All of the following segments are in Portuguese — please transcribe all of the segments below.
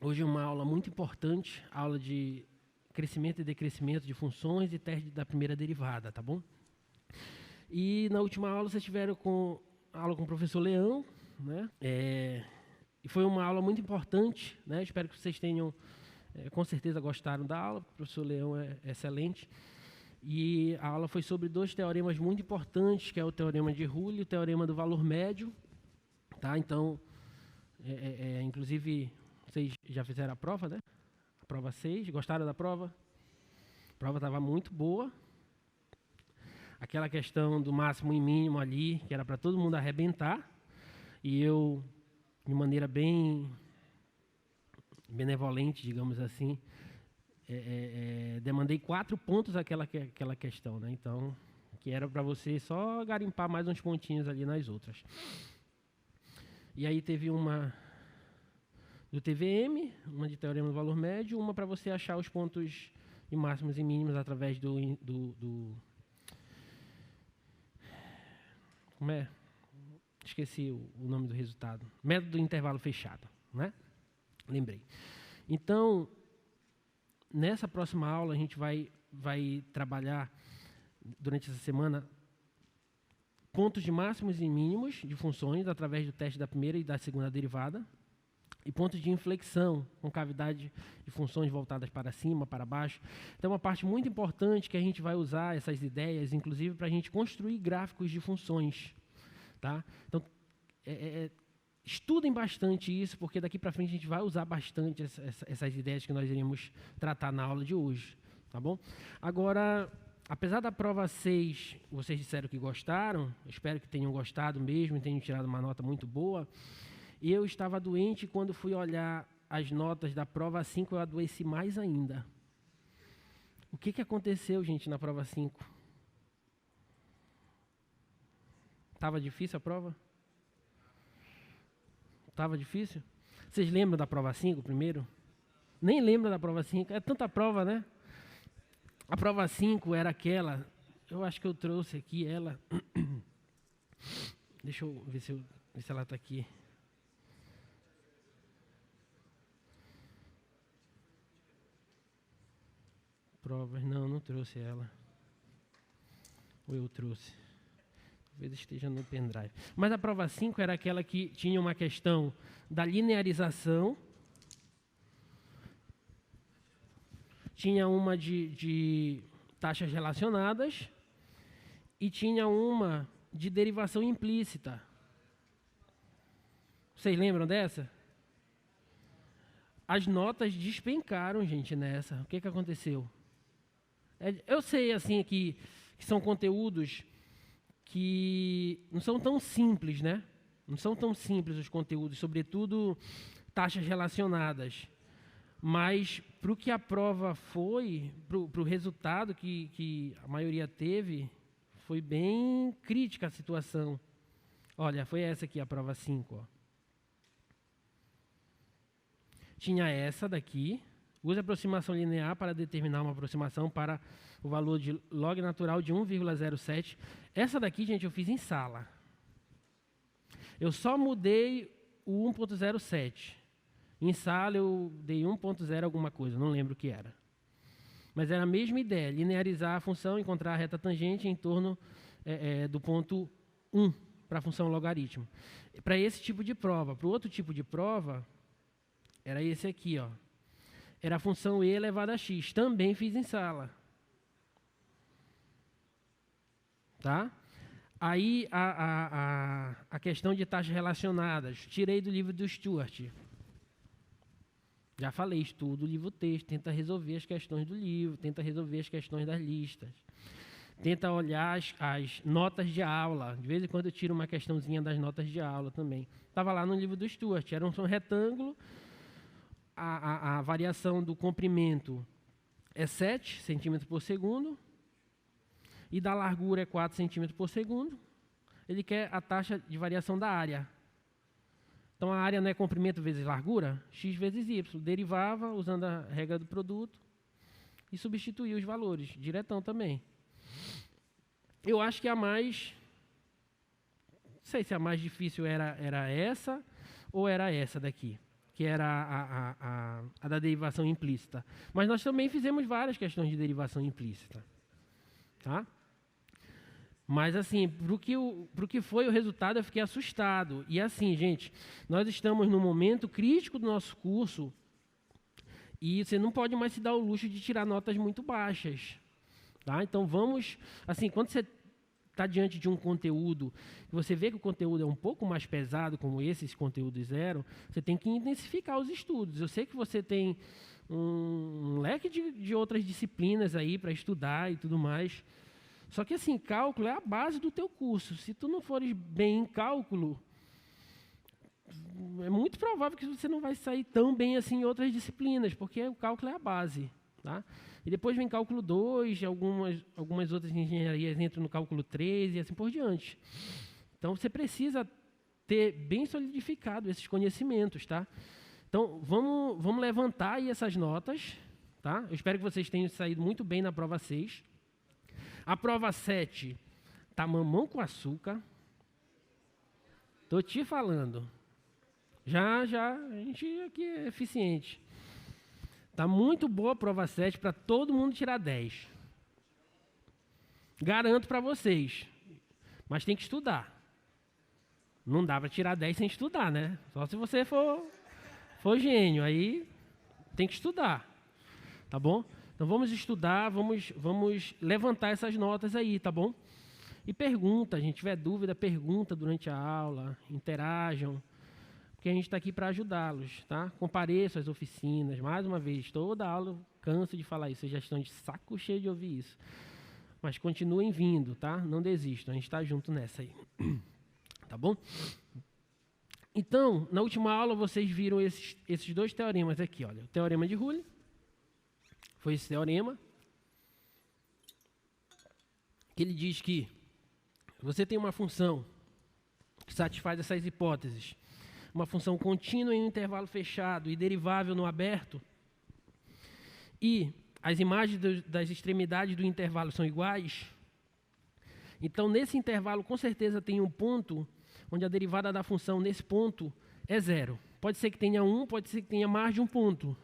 Hoje é uma aula muito importante, aula de crescimento e decrescimento de funções e teste da primeira derivada, tá bom? E na última aula vocês tiveram aula com o professor Leão, né? E foi uma aula muito importante, né? Espero que vocês tenham, com certeza, gostaram da aula, o professor Leão é excelente. E a aula foi sobre dois teoremas muito importantes, que é o teorema de Rule e o teorema do valor médio, tá? Então, inclusive, vocês já fizeram a prova, né? A prova 6, gostaram da prova? A prova estava muito boa. Aquela questão do máximo e mínimo ali, que era para todo mundo arrebentar, e eu, de maneira bem benevolente, digamos assim, demandei 4 pontos aquela questão, né? Então, que era para você só garimpar mais uns pontinhos ali nas outras. E aí teve uma do TVM, uma de teorema do valor médio, uma para você achar os pontos de máximos e mínimos através do como é? Esqueci o nome do resultado. Método do intervalo fechado, né? Lembrei. Então, nessa próxima aula, a gente vai trabalhar, durante essa semana, pontos de máximos e mínimos de funções através do teste da primeira e da segunda derivada, e pontos de inflexão, com cavidade de funções voltadas para cima, para baixo. Então, uma parte muito importante que a gente vai usar essas ideias, inclusive, para a gente construir gráficos de funções. Tá? Então, estudem bastante isso, porque daqui para frente a gente vai usar bastante essas ideias que nós iremos tratar na aula de hoje. Tá bom? Agora, apesar da prova 6, vocês disseram que gostaram, espero que tenham gostado mesmo e tenham tirado uma nota muito boa. Eu estava doente e quando fui olhar as notas da prova 5, eu adoeci mais ainda. O que aconteceu, gente, na prova 5? Estava difícil a prova? Estava difícil? Vocês lembram da prova 5 primeiro? Nem lembram da prova 5. É tanta prova, né? A prova 5 era aquela... Eu acho que eu trouxe aqui ela... Deixa eu ver se ela está aqui. Provas, não trouxe ela. Ou eu trouxe? Talvez esteja no pendrive. Mas a prova 5 era aquela que tinha uma questão da linearização, tinha uma de taxas relacionadas e tinha uma de derivação implícita. Vocês lembram dessa? As notas despencaram, gente, nessa. O que aconteceu? Eu sei, assim, que são conteúdos que não são tão simples, né? Não são tão simples os conteúdos, sobretudo taxas relacionadas. Mas, para o que a prova foi, para o resultado que a maioria teve, foi bem crítica a situação. Olha, foi essa aqui, a prova 5. Ó. Tinha essa daqui. Use a aproximação linear para determinar uma aproximação para o valor de log natural de 1,07. Essa daqui, gente, eu fiz em sala. Eu só mudei o 1,07. Em sala eu dei 1,0 alguma coisa, não lembro o que era. Mas era a mesma ideia, linearizar a função, encontrar a reta tangente em torno do ponto 1 para a função logaritmo. Para esse tipo de prova. Para o outro tipo de prova, era esse aqui, ó. Era a função e elevado a x. Também fiz em sala. Tá? Aí, a questão de taxas relacionadas. Tirei do livro do Stuart. Já falei, estuda o livro texto, tenta resolver as questões do livro, tenta resolver as questões das listas. Tenta olhar as notas de aula. De vez em quando eu tiro uma questãozinha das notas de aula também. Estava lá no livro do Stuart. Era um retângulo. A variação do comprimento é 7 centímetros por segundo e da largura é 4 centímetros por segundo. Ele quer a taxa de variação da área. Então, a área não é comprimento vezes largura? X vezes Y. Derivava usando a regra do produto e substituía os valores. Diretão também. Eu acho que a mais... Não sei se a mais difícil era essa ou era essa daqui. que era a da derivação implícita. Mas nós também fizemos várias questões de derivação implícita. Tá? Mas, assim, para o que foi o resultado, eu fiquei assustado. E, assim, gente, nós estamos num momento crítico do nosso curso e você não pode mais se dar o luxo de tirar notas muito baixas. Tá? Então, vamos... Assim, quando você está diante de um conteúdo, e você vê que o conteúdo é um pouco mais pesado, como esses conteúdos eram, você tem que intensificar os estudos. Eu sei que você tem um leque de outras disciplinas aí para estudar e tudo mais. Só que, assim, cálculo é a base do teu curso. Se tu não fores bem em cálculo, é muito provável que você não vai sair tão bem assim em outras disciplinas, porque o cálculo é a base. Tá? E depois vem cálculo 2, algumas outras engenharias entram no cálculo 3 e assim por diante. Então, você precisa ter bem solidificado esses conhecimentos. Tá? Então, vamos levantar aí essas notas. Tá? Eu espero que vocês tenham saído muito bem na prova 6. A prova 7 está mamão com açúcar. Estou te falando. Já, a gente aqui é eficiente. Está muito boa a prova 7 para todo mundo tirar 10. Garanto para vocês. Mas tem que estudar. Não dá para tirar 10 sem estudar, né? Só se você for gênio. Aí tem que estudar. Tá bom? Então vamos estudar, vamos levantar essas notas aí, tá bom? E pergunta, a gente tiver dúvida, pergunta durante a aula, interajam. Porque a gente está aqui para ajudá-los, tá? Compareçam às oficinas, mais uma vez, toda aula eu canso de falar isso, vocês já estão de saco cheio de ouvir isso. Mas continuem vindo, tá? Não desistam, a gente está junto nessa aí. Tá bom? Então, na última aula vocês viram esses dois teoremas aqui, olha. O teorema de Rule, foi esse teorema, que ele diz que você tem uma função que satisfaz essas hipóteses, uma função contínua em um intervalo fechado e derivável no aberto, e as imagens das extremidades do intervalo são iguais, então nesse intervalo com certeza tem um ponto onde a derivada da função nesse ponto é 0. Pode ser que tenha 1, pode ser que tenha mais de um ponto,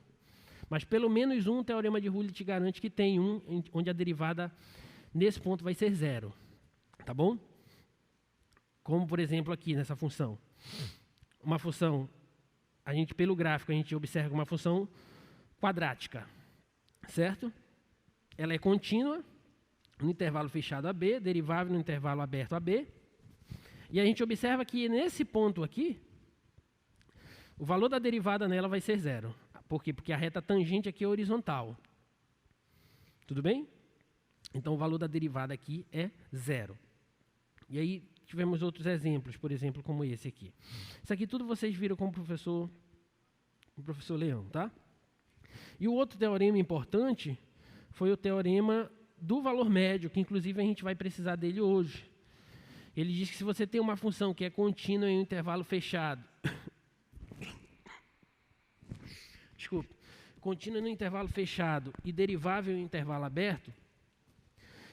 mas pelo menos um teorema de Rule te garante que tem um onde a derivada nesse ponto vai ser 0. Tá bom? Como, por exemplo, aqui nessa função. Uma função, pelo gráfico, a gente observa uma função quadrática, certo? Ela é contínua no intervalo fechado AB, derivável no intervalo aberto AB. E a gente observa que nesse ponto aqui, o valor da derivada nela vai ser 0. Por quê? Porque a reta tangente aqui é horizontal. Tudo bem? Então, o valor da derivada aqui é 0. E aí, tivemos outros exemplos, por exemplo, como esse aqui. Isso aqui tudo vocês viram com o professor Leão, tá? E o outro teorema importante foi o teorema do valor médio, que inclusive a gente vai precisar dele hoje. Ele diz que se você tem uma função que é contínua em um intervalo fechado, contínua no intervalo fechado e derivável em intervalo aberto,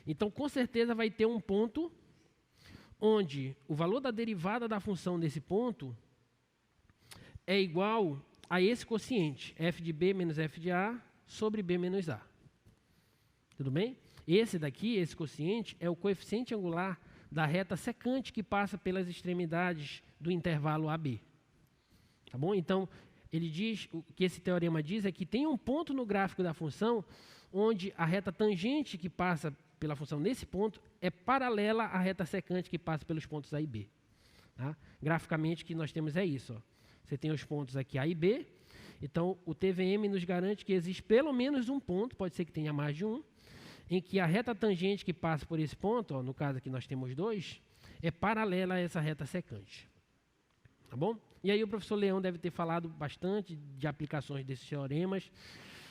então com certeza vai ter um ponto onde o valor da derivada da função desse ponto é igual a esse quociente, f de b menos f de a sobre b menos a. Tudo bem? Esse daqui, esse quociente, é o coeficiente angular da reta secante que passa pelas extremidades do intervalo AB. Tá bom? Então, ele diz, o que esse teorema diz é que tem um ponto no gráfico da função onde a reta tangente que passa pela função nesse ponto é paralela à reta secante que passa pelos pontos A e B. Tá? Graficamente, o que nós temos é isso. Ó. Você tem os pontos aqui A e B, então o TVM nos garante que existe pelo menos um ponto, pode ser que tenha mais de um, em que a reta tangente que passa por esse ponto, ó, no caso aqui nós temos 2, é paralela a essa reta secante. Tá bom? E aí o professor Leão deve ter falado bastante de aplicações desses teoremas,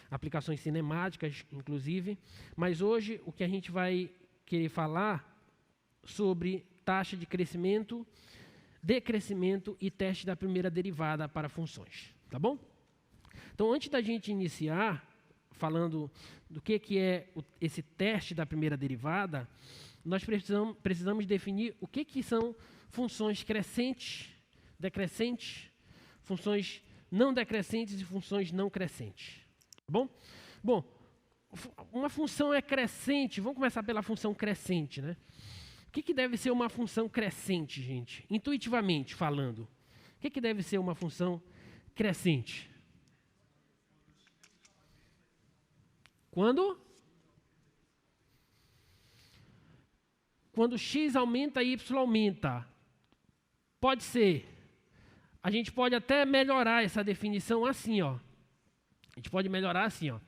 aplicações cinemáticas, inclusive, mas hoje o que a gente vai querer falar sobre taxa de crescimento, decrescimento e teste da primeira derivada para funções. Tá bom? Então, antes da gente iniciar, falando do que é esse teste da primeira derivada, nós precisamos definir o que são funções crescentes, decrescentes, funções não decrescentes e funções não crescentes. Tá bom? Bom, uma função é crescente, vamos começar pela função crescente, né? O que deve ser uma função crescente, gente? Intuitivamente falando, o que deve ser uma função crescente? Quando x aumenta, y aumenta. Pode ser. A gente pode até melhorar essa definição assim, ó. A gente pode melhorar assim, ó.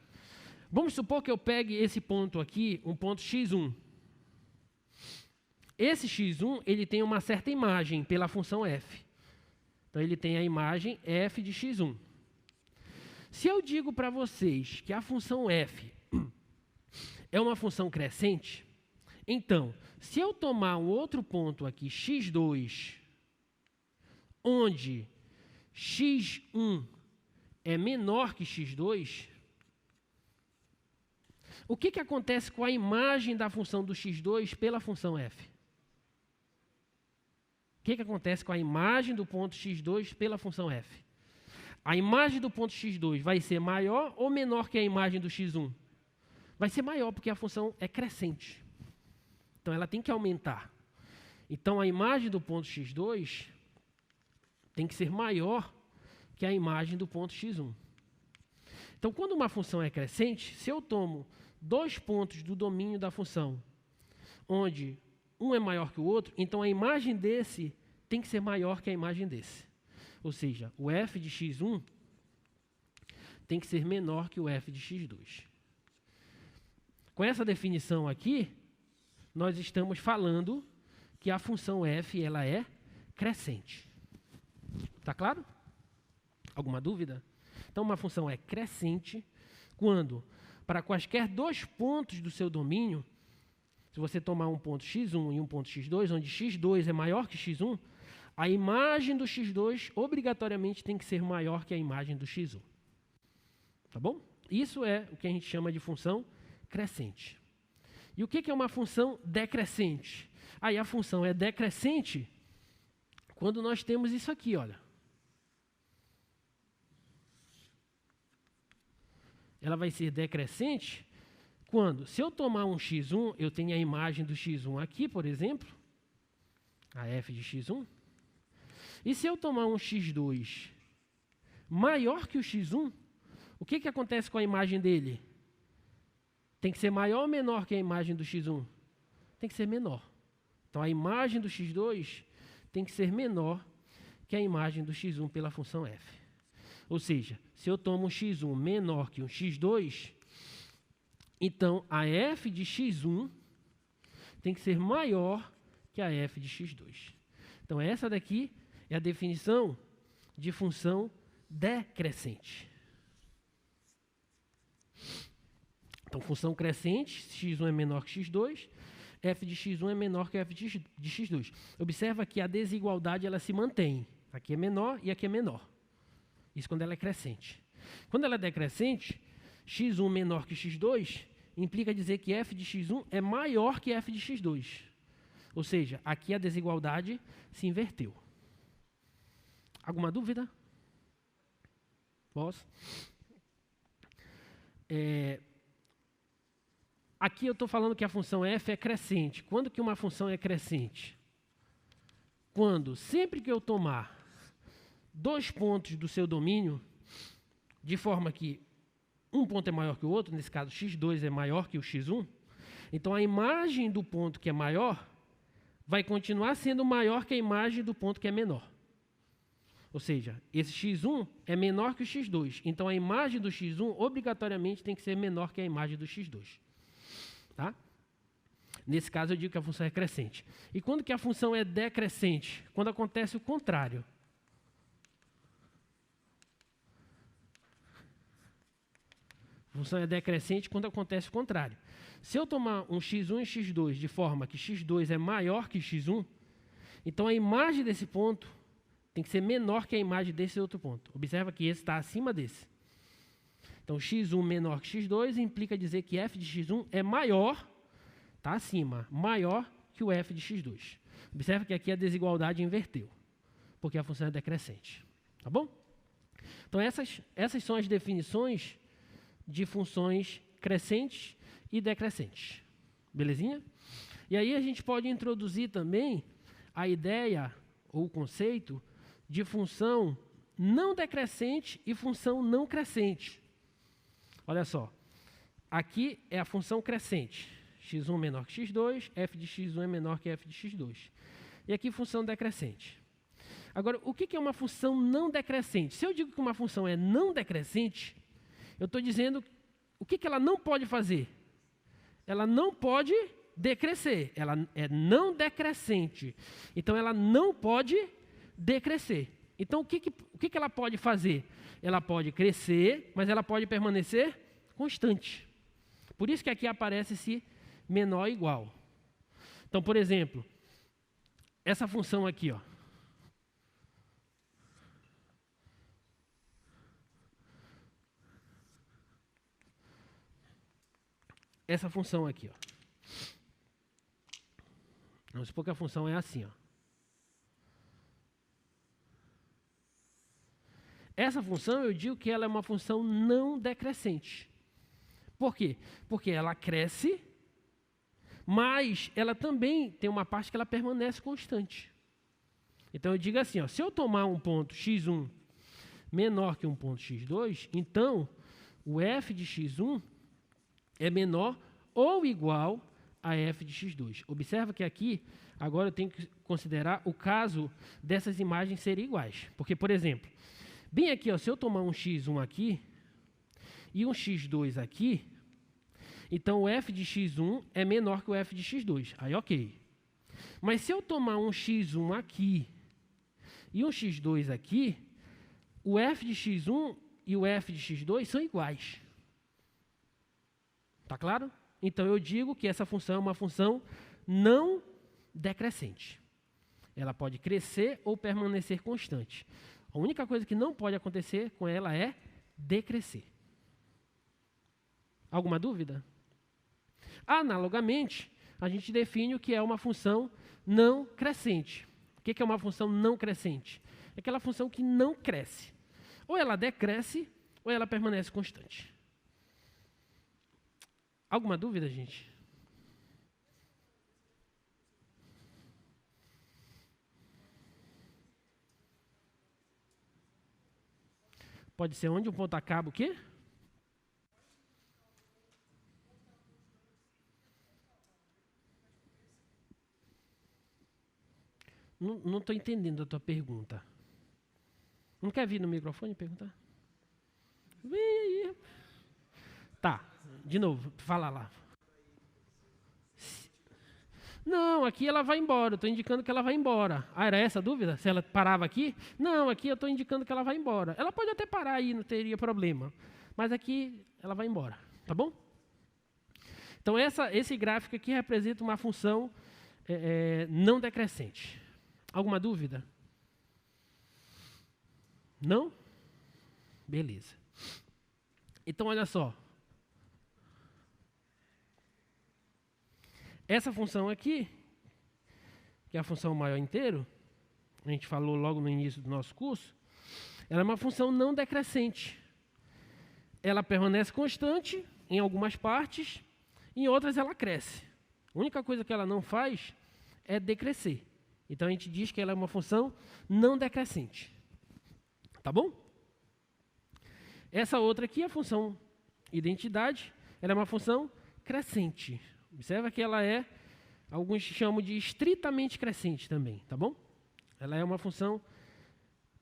Vamos supor que eu pegue esse ponto aqui, um ponto x1. Esse x1, ele tem uma certa imagem pela função f. Então, ele tem a imagem f de x1. Se eu digo para vocês que a função f é uma função crescente, então, se eu tomar um outro ponto aqui, x2, onde x1 é menor que x2, o que acontece com a imagem da função do x2 pela função f? O que acontece com a imagem do ponto x2 pela função f? A imagem do ponto x2 vai ser maior ou menor que a imagem do x1? Vai ser maior, porque a função é crescente. Então, ela tem que aumentar. Então, a imagem do ponto x2 tem que ser maior que a imagem do ponto x1. Então, quando uma função é crescente, se eu tomo 2 pontos do domínio da função, onde um é maior que o outro, então a imagem desse tem que ser maior que a imagem desse. Ou seja, o f de x1 tem que ser menor que o f de x2. Com essa definição aqui, nós estamos falando que a função f ela é crescente. Está claro? Alguma dúvida? Então, uma função é crescente quando, para quaisquer 2 pontos do seu domínio, se você tomar um ponto x1 e um ponto x2, onde x2 é maior que x1, a imagem do x2 obrigatoriamente tem que ser maior que a imagem do x1. Tá bom? Isso é o que a gente chama de função crescente. E o que é uma função decrescente? Aí a função é decrescente quando nós temos isso aqui, olha. Ela vai ser decrescente quando, se eu tomar um x1, eu tenho a imagem do x1 aqui, por exemplo, a f de x1. E se eu tomar um x2 maior que o x1, o que acontece com a imagem dele? Tem que ser maior ou menor que a imagem do x1? Tem que ser menor. Então, a imagem do x2 tem que ser menor que a imagem do x1 pela função f. Ou seja, se eu tomo um x1 menor que um x2, então a f de x1 tem que ser maior que a f de x2. Então, essa daqui é a definição de função decrescente. Então, função crescente, x1 é menor que x2, f de x1 é menor que f de x2. Observa que a desigualdade ela se mantém. Aqui é menor e aqui é menor. Isso quando ela é crescente. Quando ela é decrescente, x1 menor que x2, implica dizer que f de x1 é maior que f de x2. Ou seja, aqui a desigualdade se inverteu. Alguma dúvida? Posso? Aqui eu estou falando que a função f é crescente. Quando que uma função é crescente? Quando, sempre que eu tomar 2 pontos do seu domínio, de forma que um ponto é maior que o outro, nesse caso x2 é maior que o x1, então a imagem do ponto que é maior vai continuar sendo maior que a imagem do ponto que é menor. Ou seja, esse x1 é menor que o x2, então a imagem do x1 obrigatoriamente tem que ser menor que a imagem do x2. Tá? Nesse caso eu digo que a função é crescente. E quando que a função é decrescente? Quando acontece o contrário. A função é decrescente quando acontece o contrário. Se eu tomar um x1 e x2 de forma que x2 é maior que x1, então a imagem desse ponto tem que ser menor que a imagem desse outro ponto. Observa que esse está acima desse. Então, x1 menor que x2 implica dizer que f de x1 é maior, está acima, maior que o f de x2. Observa que aqui a desigualdade inverteu, porque a função é decrescente. Tá bom? Então, essas são as definições de funções crescentes e decrescentes. Belezinha? E aí a gente pode introduzir também a ideia ou o conceito de função não decrescente e função não crescente. Olha só, aqui é a função crescente, x1 menor que x2, f de x1 é menor que f de x2. E aqui função decrescente. Agora, o que é uma função não decrescente? Se eu digo que uma função é não decrescente, eu estou dizendo o que ela não pode fazer. Ela não pode decrescer, ela é não decrescente. Então, ela não pode decrescer. Então, o que ela pode fazer? Ela pode crescer, mas ela pode permanecer constante. Por isso que aqui aparece esse menor ou igual. Então, por exemplo, essa função aqui, ó. Essa função aqui, ó. Vamos supor que a função é assim, ó. Essa função, eu digo que ela é uma função não decrescente. Por quê? Porque ela cresce, mas ela também tem uma parte que ela permanece constante. Então, eu digo assim, ó, se eu tomar um ponto x1 menor que um ponto x2, então o f de x1 é menor ou igual a f de x2. Observa que aqui, agora eu tenho que considerar o caso dessas imagens serem iguais. Porque, por exemplo, bem aqui, ó, se eu tomar um x1 aqui e um x2 aqui, então o f de x1 é menor que o f de x2. Aí, ok. Mas se eu tomar um x1 aqui e um x2 aqui, o f de x1 e o f de x2 são iguais. Tá claro? Então, eu digo que essa função é uma função não decrescente. Ela pode crescer ou permanecer constante. A única coisa que não pode acontecer com ela é decrescer. Alguma dúvida? Analogamente, a gente define o que é uma função não crescente. O que é uma função não crescente? É aquela função que não cresce. Ou ela decresce, ou ela permanece constante. Alguma dúvida, gente? Pode ser onde um ponto acaba o quê? Não estou entendendo a tua pergunta. Não quer vir no microfone e perguntar? Tá, de novo, fala lá. Não, aqui ela vai embora, eu estou indicando que ela vai embora. Ah, era essa a dúvida? Se ela parava aqui? Não, aqui eu estou indicando que ela vai embora. Ela pode até parar aí, não teria problema. Mas aqui ela vai embora, tá bom? Então, esse gráfico aqui representa uma função não decrescente. Alguma dúvida? Não? Beleza. Então, olha só. Essa função aqui, que é a função maior inteiro, a gente falou logo no início do nosso curso, ela é uma função não decrescente. Ela permanece constante em algumas partes, em outras ela cresce. A única coisa que ela não faz é decrescer. Então, a gente diz que ela é uma função não decrescente. Tá bom? Essa outra aqui, a função identidade, ela é uma função crescente. Observa que ela é, alguns chamam de estritamente crescente também, tá bom? Ela é uma função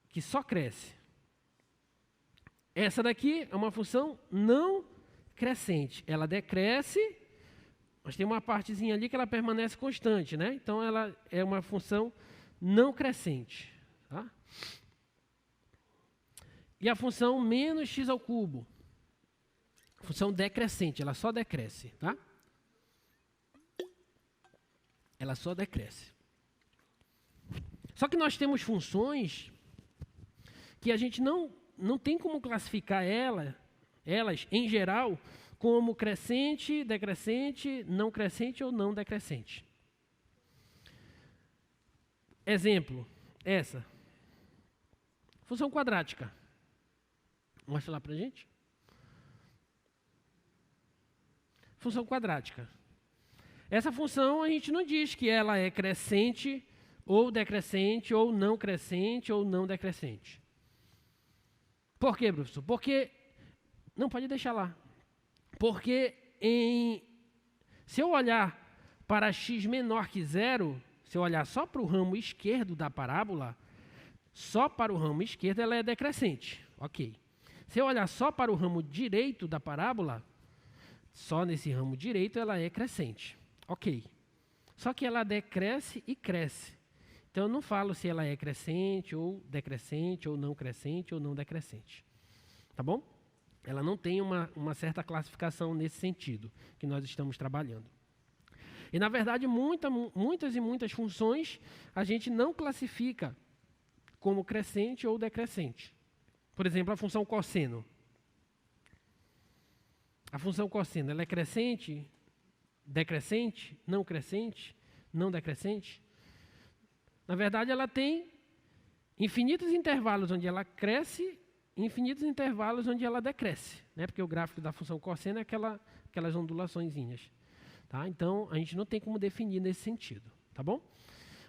que só cresce. Essa daqui é uma função não crescente. Ela decresce, mas tem uma partezinha ali que ela permanece constante, né? Então, ela é uma função não crescente, tá? E a função menos x ao cubo, função decrescente, ela só decresce, tá? Ela só decresce. Só que nós temos funções que a gente não tem como classificar elas, em geral, como crescente, decrescente, não crescente ou não decrescente. Exemplo, essa. Função quadrática. Mostra lá para a gente. Função quadrática. Essa função a gente não diz que ela é crescente ou decrescente, ou não crescente, ou não decrescente. Por quê, professor? Porque... Não, pode deixar lá. Porque se eu olhar para x menor que zero, se eu olhar só para o ramo esquerdo da parábola, só para o ramo esquerdo ela é decrescente. Ok. Se eu olhar só para o ramo direito da parábola, só nesse ramo direito ela é crescente. Ok. Só que ela decresce e cresce. Então eu não falo se ela é crescente, ou decrescente, ou não decrescente. Tá bom? Ela não tem uma certa classificação nesse sentido que nós estamos trabalhando. E, na verdade, muitas funções a gente não classifica como crescente ou decrescente. Por exemplo, a função cosseno. A função cosseno, ela é crescente, decrescente, não decrescente? Na verdade, ela tem infinitos intervalos onde ela cresce e infinitos intervalos onde ela decresce, né? Porque o gráfico da função cosseno é aquelas ondulaçõezinhas. Tá? Então, a gente não tem como definir nesse sentido. Tá bom?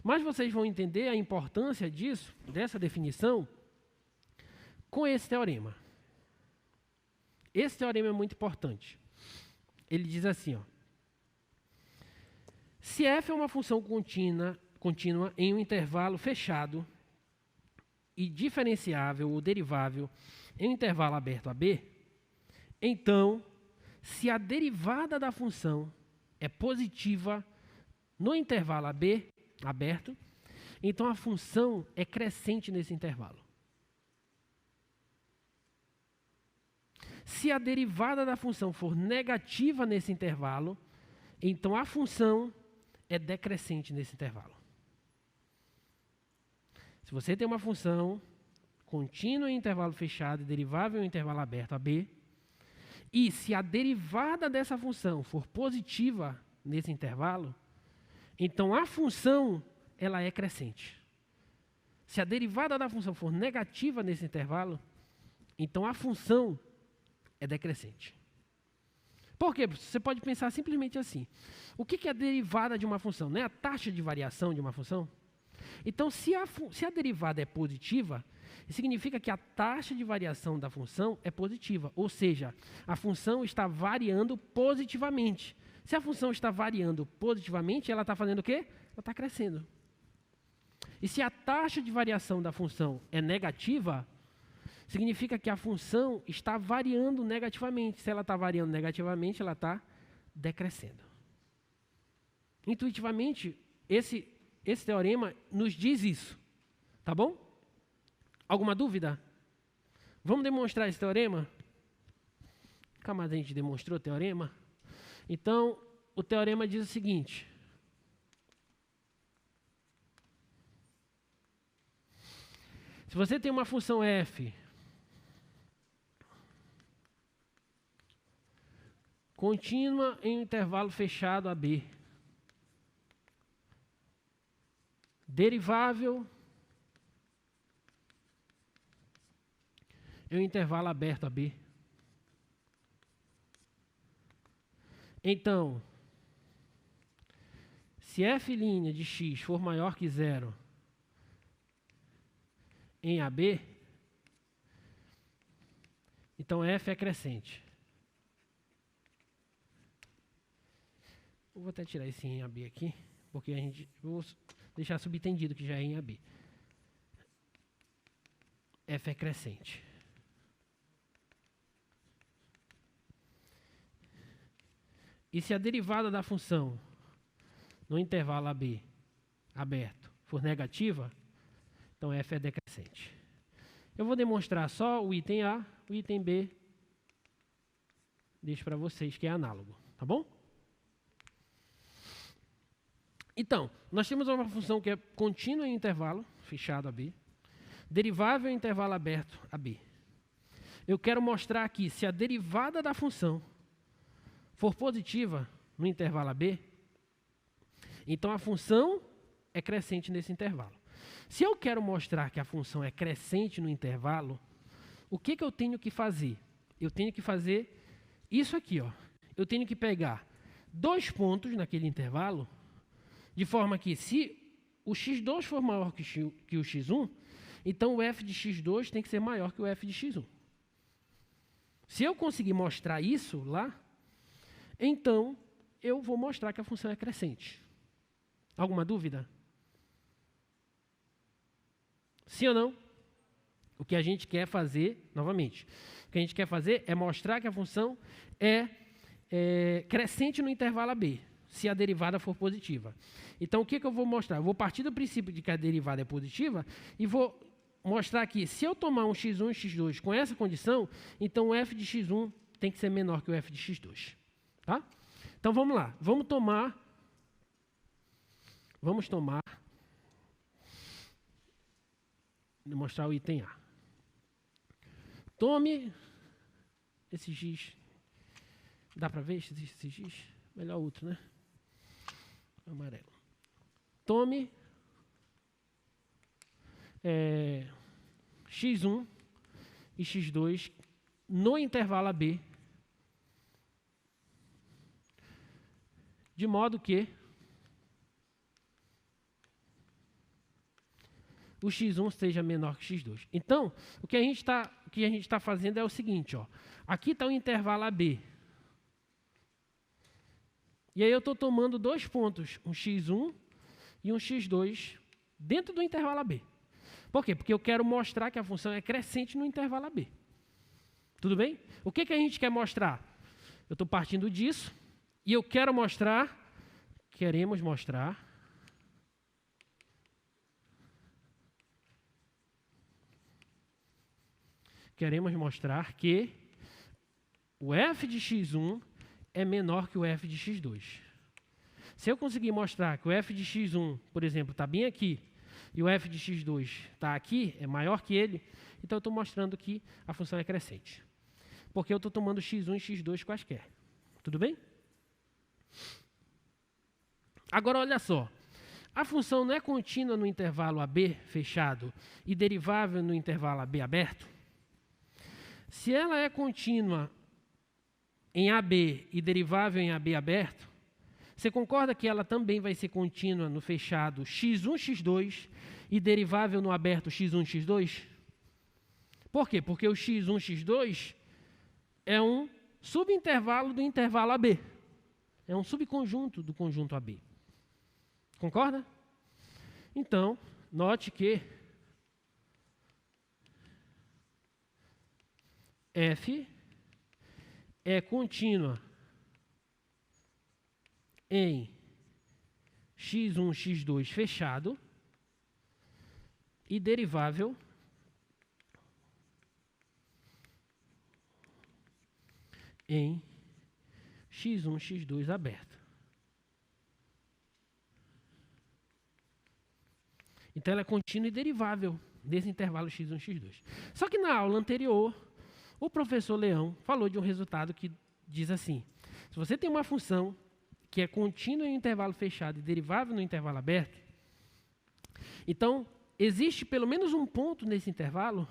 Mas vocês vão entender a importância disso, dessa definição, com esse teorema. Esse teorema é muito importante. Ele diz assim, ó, se f é uma função contínua em um intervalo fechado e diferenciável ou derivável em um intervalo aberto a b, então, se a derivada da função é positiva no intervalo AB, aberto, então a função é crescente nesse intervalo. Se a derivada da função for negativa nesse intervalo, então a função é decrescente nesse intervalo. Se você tem uma função contínua em intervalo fechado e derivável em intervalo aberto a b, e se a derivada dessa função for positiva nesse intervalo, então a função ela é crescente. Se a derivada da função for negativa nesse intervalo, então a função é decrescente. Por quê? Você pode pensar simplesmente assim. O que é a derivada de uma função? Não é a taxa de variação de uma função? Então, se a derivada é positiva, significa que a taxa de variação da função é positiva. Ou seja, a função está variando positivamente. Se a função está variando positivamente, ela está fazendo o quê? Ela está crescendo. E se a taxa de variação da função é negativa, significa que a função está variando negativamente. Se ela está variando negativamente, ela está decrescendo. Intuitivamente, esse teorema nos diz isso. Tá bom? Alguma dúvida? Vamos demonstrar esse teorema? Nunca mais a gente demonstrou o teorema? Então, o teorema diz o seguinte. Se você tem uma função f contínua em um intervalo fechado a b, derivável em um intervalo aberto a b, então, se f' de x for maior que zero em AB, então f é crescente. Eu vou até tirar esse em AB aqui, porque vou deixar subentendido que já é em AB. F é crescente. E se a derivada da função no intervalo AB aberto for negativa, então f é decrescente. Eu vou demonstrar só o item A, o item B deixo para vocês que é análogo, tá bom? Então, nós temos uma função que é contínua em intervalo fechado a B, derivável em intervalo aberto a B. Eu quero mostrar aqui, se a derivada da função for positiva no intervalo AB, então a função é crescente nesse intervalo. Se eu quero mostrar que a função é crescente no intervalo, o que eu tenho que fazer? Eu tenho que fazer isso aqui, ó. Eu tenho que pegar 2 pontos naquele intervalo, de forma que se o x2 for maior que o x1, então o f de x2 tem que ser maior que o f de x1. Se eu conseguir mostrar isso lá, então eu vou mostrar que a função é crescente. Alguma dúvida? Sim ou não? O que a gente quer fazer, novamente, o que a gente quer fazer é mostrar que a função é crescente no intervalo AB, se a derivada for positiva. Então, o que eu vou mostrar? Eu vou partir do princípio de que a derivada é positiva e vou mostrar que se eu tomar um x1 e x2 com essa condição, então o f de x1 tem que ser menor que o f de x2. Tá? Então, vamos lá. Vamos tomar... Vou mostrar o item A. Tome esse giz. Dá para ver esse giz? Melhor outro, né? Amarelo. Tome x1 e x2 no intervalo AB, de modo que o x1 seja menor que x2. Então, o que a gente está fazendo é o seguinte, ó. Aqui está o intervalo AB. E aí eu estou tomando 2 pontos, um x1 e um x2, dentro do intervalo AB. Por quê? Porque eu quero mostrar que a função é crescente no intervalo AB. Tudo bem? O que a gente quer mostrar? Eu estou partindo disso e eu quero mostrar, queremos mostrar que o f de x1 é menor que o f de x2. Se eu conseguir mostrar que o f de x1, por exemplo, está bem aqui, e o f de x2 está aqui, é maior que ele, então eu estou mostrando que a função é crescente. Porque eu estou tomando x1 e x2 quaisquer. Tudo bem? Agora, olha só. A função não é contínua no intervalo AB fechado e derivável no intervalo AB aberto? Se ela é contínua em AB e derivável em AB aberto, você concorda que ela também vai ser contínua no fechado x1, x2 e derivável no aberto x1, x2? Por quê? Porque o x1, x2 é um subintervalo do intervalo AB. É um subconjunto do conjunto AB. Concorda? Então, note que f é contínua em x1, x2 fechado e derivável em x1, x2 aberto. Então, ela é contínua e derivável desse intervalo x1, x2. Só que na aula anterior, o professor Leão falou de um resultado que diz assim: se você tem uma função que é contínua em intervalo fechado e derivável no intervalo aberto, então existe pelo menos um ponto nesse intervalo,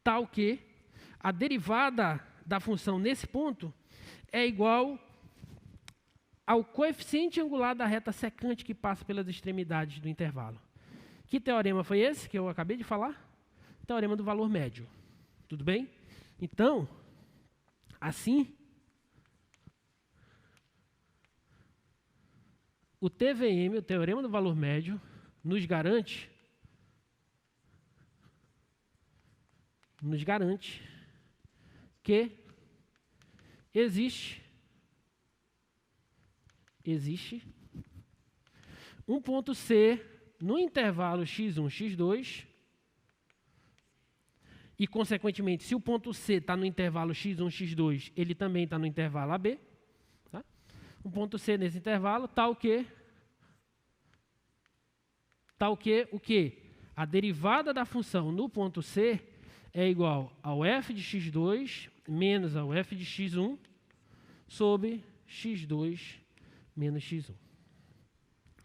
tal que a derivada da função nesse ponto é igual ao coeficiente angular da reta secante que passa pelas extremidades do intervalo. Que teorema foi esse que eu acabei de falar? Teorema do valor médio. Tudo bem? Então, assim, o TVM, o teorema do valor médio, nos garante que existe um ponto C no intervalo x1, x2, e, consequentemente, se o ponto C está no intervalo x1, x2, ele também está no intervalo AB. Tá? Um ponto C nesse intervalo, tal que o quê? A derivada da função no ponto C é igual ao f de x2 menos ao f de x1 sobre x2 menos x1.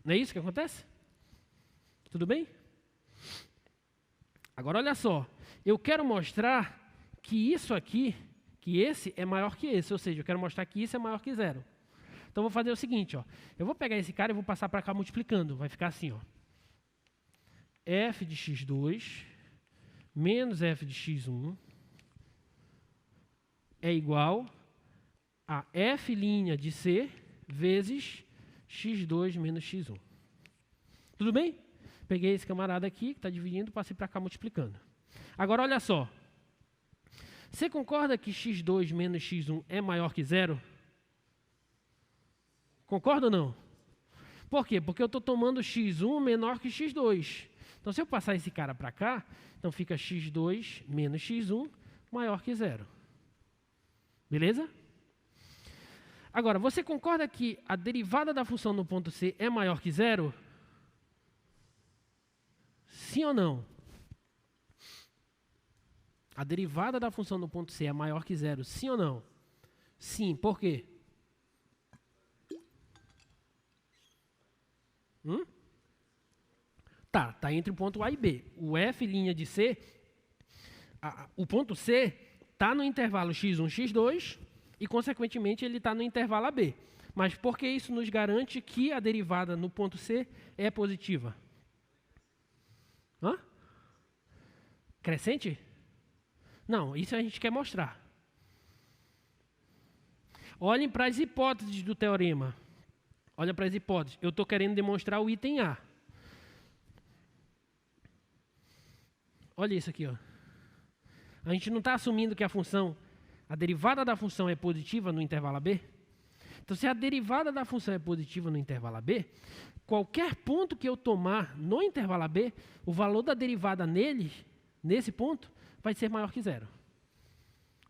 Não é isso que acontece? Tudo bem? Agora, olha só. Eu quero mostrar que isso aqui, que esse é maior que esse, ou seja, eu quero mostrar que isso é maior que zero. Então, eu vou fazer o seguinte, ó, eu vou pegar esse cara e vou passar para cá multiplicando, vai ficar assim, ó, f de x2 menos f de x1 é igual a f' de c vezes x2 menos x1. Tudo bem? Peguei esse camarada aqui, que está dividindo, passei para cá multiplicando. Agora, olha só. Você concorda que x2 menos x1 é maior que zero? Concorda ou não? Por quê? Porque eu estou tomando x1 menor que x2. Então, se eu passar esse cara para cá, então fica x2 menos x1 maior que zero. Beleza? Agora, você concorda que a derivada da função no ponto C é maior que zero? Sim ou não? A derivada da função no ponto C é maior que zero, sim ou não? Sim, por quê? Tá entre o ponto A e B. O f' de C, o ponto C está no intervalo x1, x2 e, consequentemente, ele está no intervalo AB. Mas por que isso nos garante que a derivada no ponto C é positiva? Crescente? Não, isso a gente quer mostrar. Olhem para as hipóteses do teorema. Olha para as hipóteses. Eu estou querendo demonstrar o item A. Olha isso aqui, ó. A gente não está assumindo que a derivada da função é positiva no intervalo AB? Então, se a derivada da função é positiva no intervalo AB, qualquer ponto que eu tomar no intervalo AB, o valor da derivada nesse ponto, vai ser maior que zero.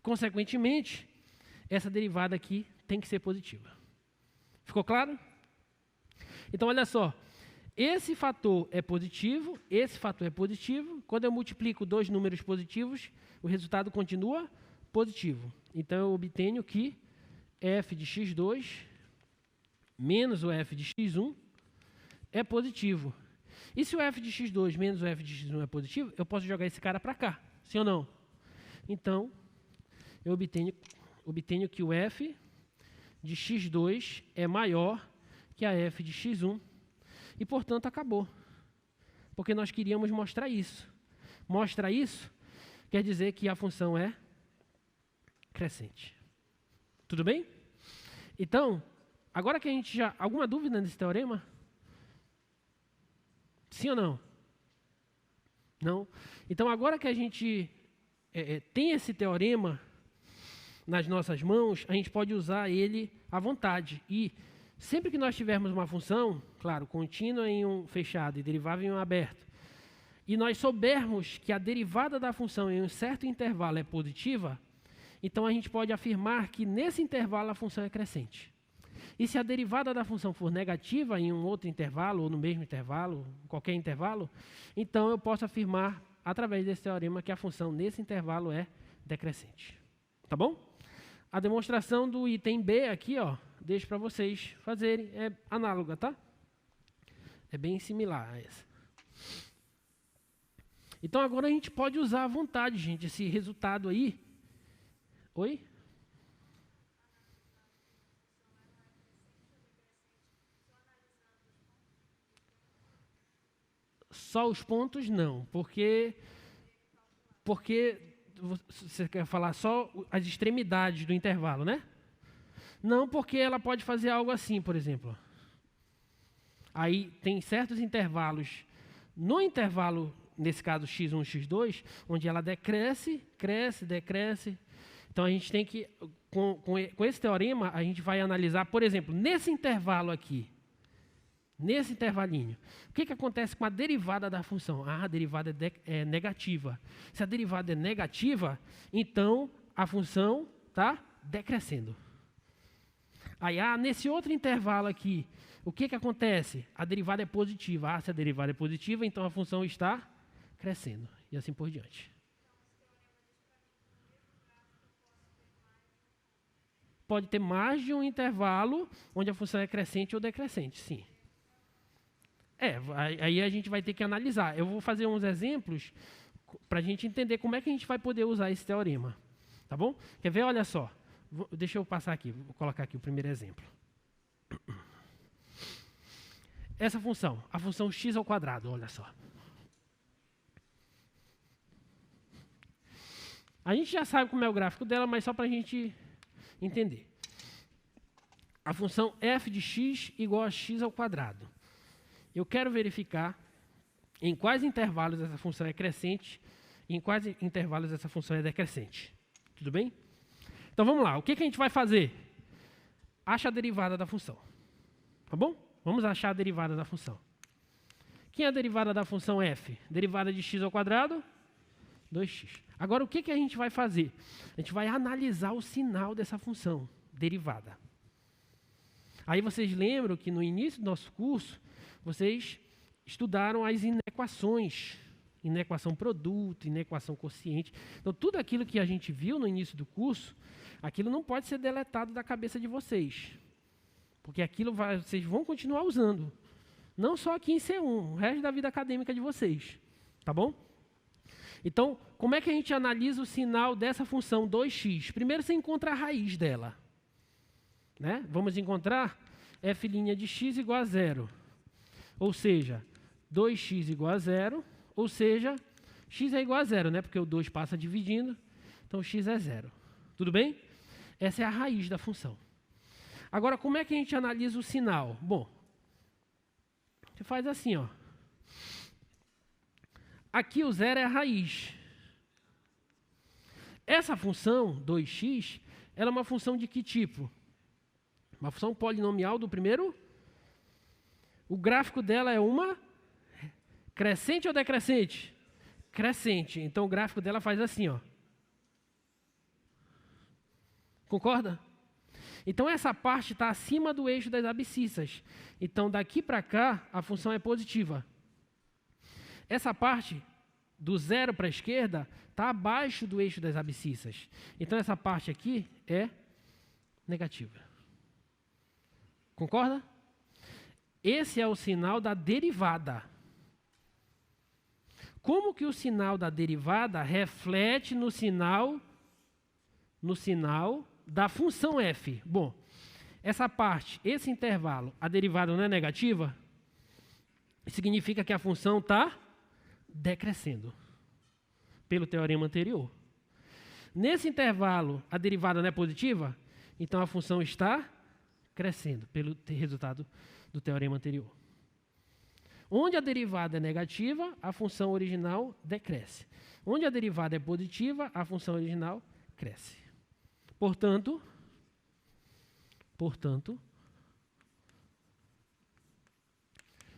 Consequentemente, essa derivada aqui tem que ser positiva. Ficou claro? Então, olha só. Esse fator é positivo, esse fator é positivo. Quando eu multiplico dois números positivos, o resultado continua positivo. Então, eu obtenho que f de x2 menos o f de x1 é positivo. E se o f de x2 menos o f de x1 é positivo, eu posso jogar esse cara para cá, sim ou não? Então, eu obtenho que o f de x2 é maior que a f de x1 e, portanto, acabou. Porque nós queríamos mostrar isso. Mostrar isso quer dizer que a função é crescente. Tudo bem? Então, agora que a gente já... Alguma dúvida nesse teorema? Sim ou não? Não? Então, agora que a gente tem esse teorema nas nossas mãos, a gente pode usar ele à vontade. E sempre que nós tivermos uma função, claro, contínua em um fechado e derivável em um aberto, e nós soubermos que a derivada da função em um certo intervalo é positiva, então a gente pode afirmar que nesse intervalo a função é crescente. E se a derivada da função for negativa em um outro intervalo, ou no mesmo intervalo, qualquer intervalo, então eu posso afirmar, através desse teorema, que a função nesse intervalo é decrescente. Tá bom? A demonstração do item B aqui, ó, deixo para vocês fazerem, é análoga, tá? É bem similar a essa. Então agora a gente pode usar à vontade, gente, esse resultado aí. Oi? Só os pontos não, porque você quer falar só as extremidades do intervalo, né? Não, porque ela pode fazer algo assim, por exemplo. Aí tem certos intervalos, no intervalo, nesse caso x1, x2, onde ela decresce, cresce, decresce. Então a gente tem que, com esse teorema, a gente vai analisar, por exemplo, nesse intervalo aqui, nesse intervalinho, o que acontece com a derivada da função? Ah, a derivada é negativa. Se a derivada é negativa, então a função está decrescendo. Aí, nesse outro intervalo aqui, o que acontece? A derivada é positiva. Se a derivada é positiva, então a função está crescendo. E assim por diante. Pode ter mais de um intervalo onde a função é crescente ou decrescente, sim. Aí a gente vai ter que analisar. Eu vou fazer uns exemplos para a gente entender como é que a gente vai poder usar esse teorema. Tá bom? Quer ver? Olha só. Deixa eu passar aqui, vou colocar aqui o primeiro exemplo. Essa função, a função x ao quadrado, olha só. A gente já sabe como é o gráfico dela, mas só para a gente entender. A função f de x igual a x ao quadrado. Eu quero verificar em quais intervalos essa função é crescente e em quais intervalos essa função é decrescente. Tudo bem? Então vamos lá, o que a gente vai fazer? Acha a derivada da função. Tá bom? Vamos achar a derivada da função. Quem é a derivada da função f? Derivada de x ao quadrado? 2x. Agora, o que a gente vai fazer? A gente vai analisar o sinal dessa função derivada. Aí vocês lembram que no início do nosso curso, vocês estudaram as inequações. Inequação produto, inequação quociente. Então, tudo aquilo que a gente viu no início do curso, aquilo não pode ser deletado da cabeça de vocês. Porque aquilo vocês vão continuar usando. Não só aqui em C1, o resto da vida acadêmica de vocês. Tá bom? Então, como é que a gente analisa o sinal dessa função 2x? Primeiro você encontra a raiz dela. Né? Vamos encontrar f' de x igual a 0. Ou seja, 2x igual a 0. Ou seja, x é igual a 0, né? Porque o 2 passa dividindo. Então, x é 0. Tudo bem? Essa é a raiz da função. Agora, como é que a gente analisa o sinal? Bom, você faz assim, ó. Aqui o 0 é a raiz. Essa função, 2x, ela é uma função de que tipo? Uma função polinomial do primeiro? O gráfico dela é uma crescente ou decrescente? Crescente. Então o gráfico dela faz assim, ó. Concorda? Então essa parte está acima do eixo das abscissas. Então daqui para cá a função é positiva. Essa parte do 0 para a esquerda está abaixo do eixo das abscissas. Então essa parte aqui é negativa. Concorda? Esse é o sinal da derivada. Como que o sinal da derivada reflete no sinal da função f? Bom, essa parte, esse intervalo, a derivada não é negativa, significa que a função está decrescendo, pelo teorema anterior. Nesse intervalo, a derivada não é positiva, então a função está crescendo, pelo resultado do teorema anterior. Onde a derivada é negativa, a função original decresce. Onde a derivada é positiva, a função original cresce. Portanto,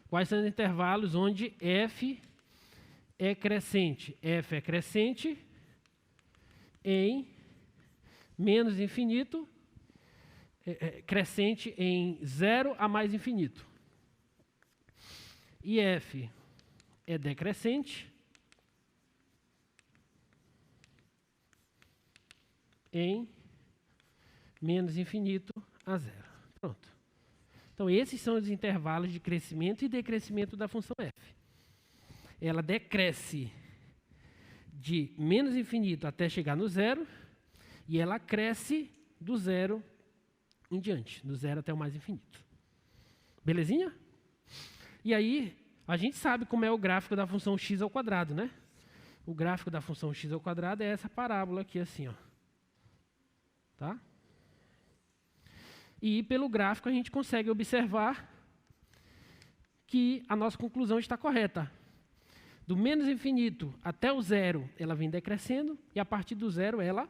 quais são os intervalos onde f é crescente? F é crescente em menos infinito, crescente em 0 a mais infinito. E f é decrescente em menos infinito a 0. Pronto. Então, esses são os intervalos de crescimento e decrescimento da função f. Ela decresce de menos infinito até chegar no 0, e ela cresce do 0 em diante, do 0 até o mais infinito. Belezinha? E aí, a gente sabe como é o gráfico da função x ao quadrado, né? O gráfico da função x ao quadrado é essa parábola aqui, assim, ó. Tá? E pelo gráfico a gente consegue observar que a nossa conclusão está correta. Do menos infinito até o 0, ela vem decrescendo, e a partir do 0 ela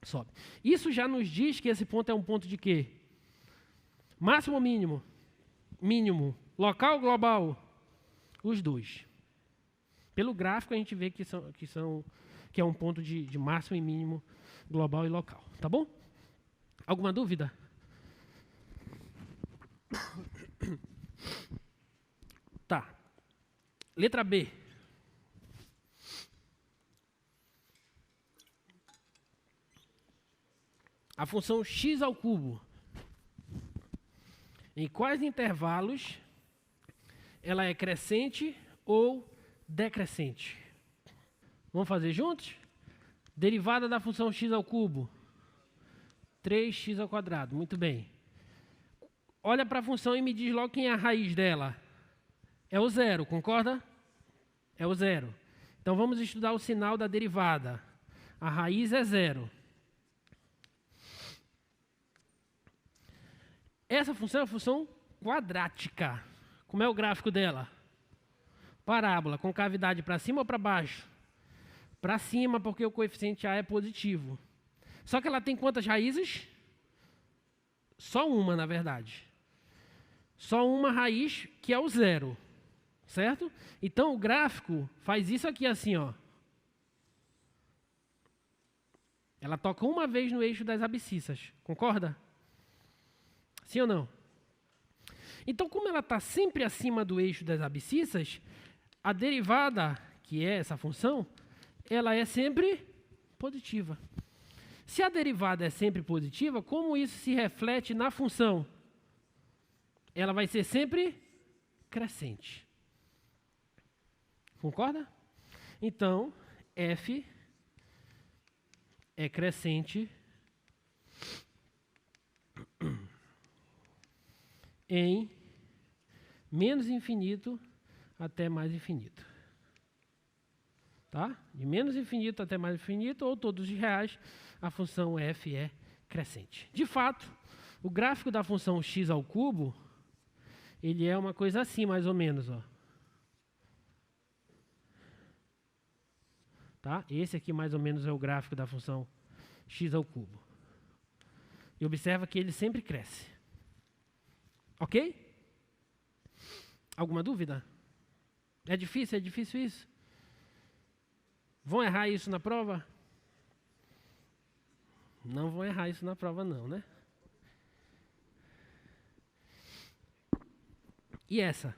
sobe. Isso já nos diz que esse ponto é um ponto de quê? Máximo ou mínimo? Mínimo. Local ou global? Os dois. Pelo gráfico a gente vê que é um ponto de máximo e mínimo global e local. Tá bom? Alguma dúvida? Tá. Letra B. A função x ao cubo. Em quais intervalos ela é crescente ou decrescente? Vamos fazer juntos? Derivada da função x ao cubo. 3x ao quadrado. Muito bem. Olha para a função e me diz logo quem é a raiz dela. É o zero, concorda? É o zero. Então vamos estudar o sinal da derivada. A raiz é zero. Essa função é uma função quadrática. Como é o gráfico dela? Parábola, com cavidade para cima ou para baixo? Para cima, porque o coeficiente A é positivo. Só que ela tem quantas raízes? Só uma, na verdade. Só uma raiz, que é o zero. Certo? Então, o gráfico faz isso aqui assim, ó. Ela toca uma vez no eixo das abscissas. Concorda? Sim ou não? Então, como ela está sempre acima do eixo das abscissas, a derivada, que é essa função, ela é sempre positiva. Se a derivada é sempre positiva, como isso se reflete na função? Ela vai ser sempre crescente. Concorda? Então, f é crescente em menos infinito até mais infinito. Tá? De menos infinito até mais infinito, ou todos os reais, a função f é crescente. De fato, o gráfico da função x ao cubo, ele é uma coisa assim, mais ou menos, ó. Tá? Esse aqui, mais ou menos, é o gráfico da função x ao cubo. E observa que ele sempre cresce. Ok? Alguma dúvida? É difícil isso? Vão errar isso na prova? Não vão errar isso na prova não, né? E essa?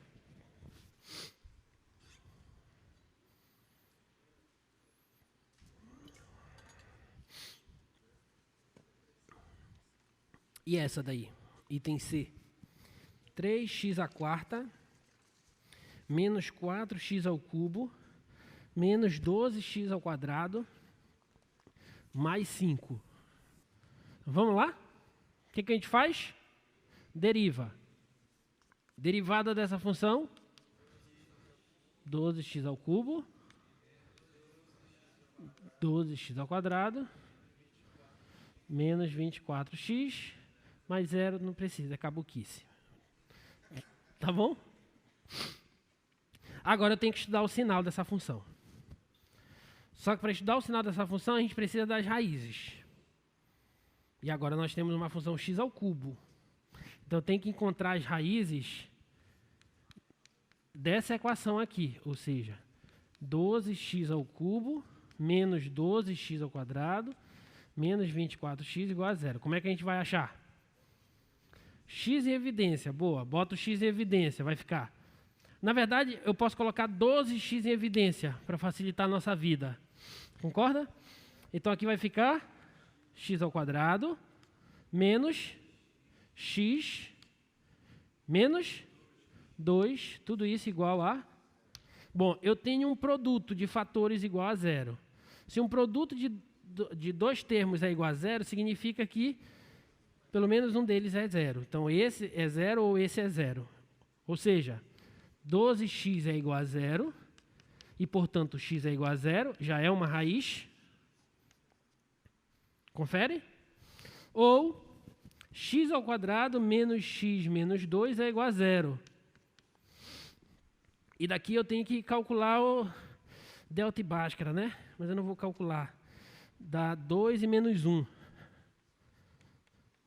E essa daí? Item C. 3x à quarta menos 4x ao cubo menos 12x ao quadrado mais 5. Vamos lá? O que a gente faz? Deriva. Derivada dessa função, 12x ao cubo, 12x ao quadrado, menos 24x, mais 0 não precisa, é caboquice. Tá bom? Agora eu tenho que estudar o sinal dessa função. Só que para estudar o sinal dessa função, a gente precisa das raízes. E agora nós temos uma função x ao cubo. Então eu tenho que encontrar as raízes dessa equação aqui, ou seja, 12x ao cubo menos 12x ao quadrado menos 24x igual a 0. Como é que a gente vai achar? X em evidência, boa, bota o x em evidência, vai ficar. Na verdade, eu posso colocar 12x em evidência para facilitar a nossa vida. Concorda? Então aqui vai ficar x ao quadrado menos x menos 2, tudo isso igual a... Bom, eu tenho um produto de fatores igual a 0. Se um produto de dois termos é igual a 0, significa que pelo menos um deles é 0. Então esse é 0 ou esse é 0. Ou seja, 12x é igual a 0 e, portanto, x é igual a 0, já é uma raiz. Confere? Ou x ao quadrado menos x menos 2 é igual a 0. E daqui eu tenho que calcular o delta e Bhaskara, né? Mas eu não vou calcular. Dá 2 e menos 1.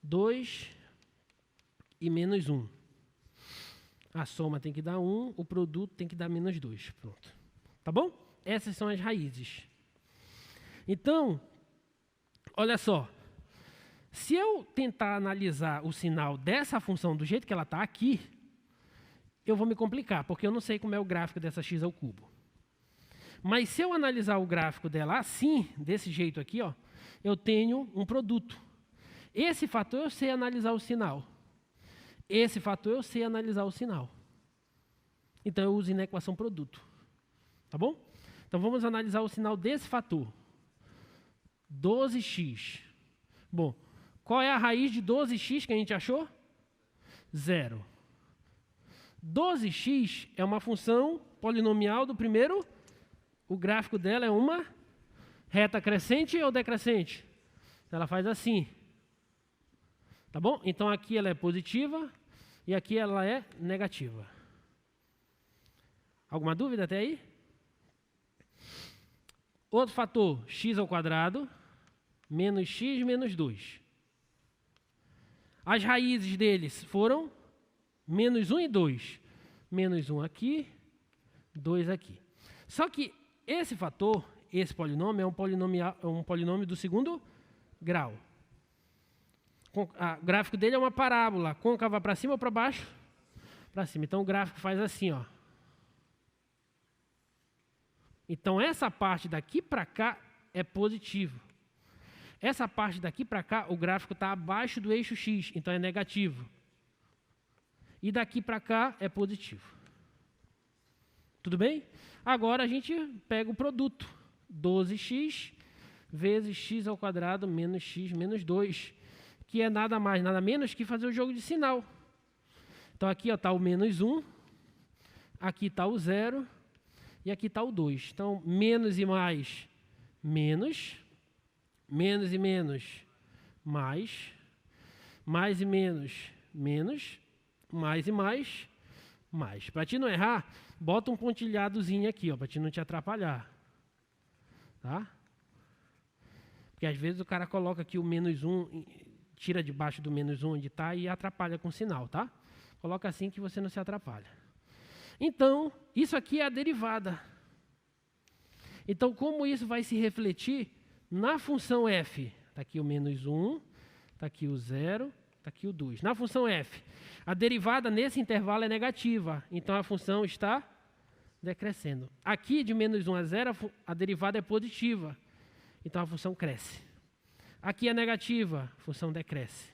2 e menos 1. A soma tem que dar 1, o produto tem que dar menos 2. Pronto. Tá bom? Essas são as raízes. Então, olha só. Se eu tentar analisar o sinal dessa função do jeito que ela está aqui, eu vou me complicar, porque eu não sei como é o gráfico dessa x ao cubo. Mas se eu analisar o gráfico dela assim, desse jeito aqui, ó, eu tenho um produto. Esse fator eu sei analisar o sinal. Esse fator eu sei analisar o sinal. Então eu uso na equação produto. Tá bom? Então vamos analisar o sinal desse fator. 12x. Bom, qual é a raiz de 12x que a gente achou? 0. 12x é uma função polinomial do primeiro. O gráfico dela é uma reta crescente ou decrescente? Ela faz assim. Tá bom? Então aqui ela é positiva e aqui ela é negativa. Alguma dúvida até aí? Outro fator, x ao quadrado, menos x menos 2. As raízes deles foram menos 1 e 2. Menos 1 aqui, 2 aqui. Só que esse fator, esse polinômio, é um polinômio do segundo grau. O gráfico dele é uma parábola, côncava para cima ou para baixo? Para cima. Então o gráfico faz assim, ó. Então essa parte daqui para cá é positivo. Essa parte daqui para cá, o gráfico está abaixo do eixo x, então é negativo. E daqui para cá é positivo. Tudo bem? Agora a gente pega o produto. 12x vezes x ao quadrado menos x menos 2. Que é nada mais, nada menos que fazer o jogo de sinal. Então aqui está o menos 1, aqui está o 0 e aqui está o 2. Então menos e mais, menos. Menos e menos, mais e menos, menos, mais e mais, mais. Para ti não errar, bota um pontilhadozinho aqui, para ti não te atrapalhar. Tá? Porque às vezes o cara coloca aqui o menos 1, tira debaixo do menos 1 onde está e atrapalha com o sinal, tá? Coloca assim que você não se atrapalha. Então, isso aqui é a derivada. Então, como isso vai se refletir na função f? Está aqui o menos 1, está aqui o 0, está aqui o 2. Na função f, a derivada nesse intervalo é negativa, então a função está decrescendo. Aqui, de menos 1 a 0, a derivada é positiva, então a função cresce. Aqui é negativa, a função decresce.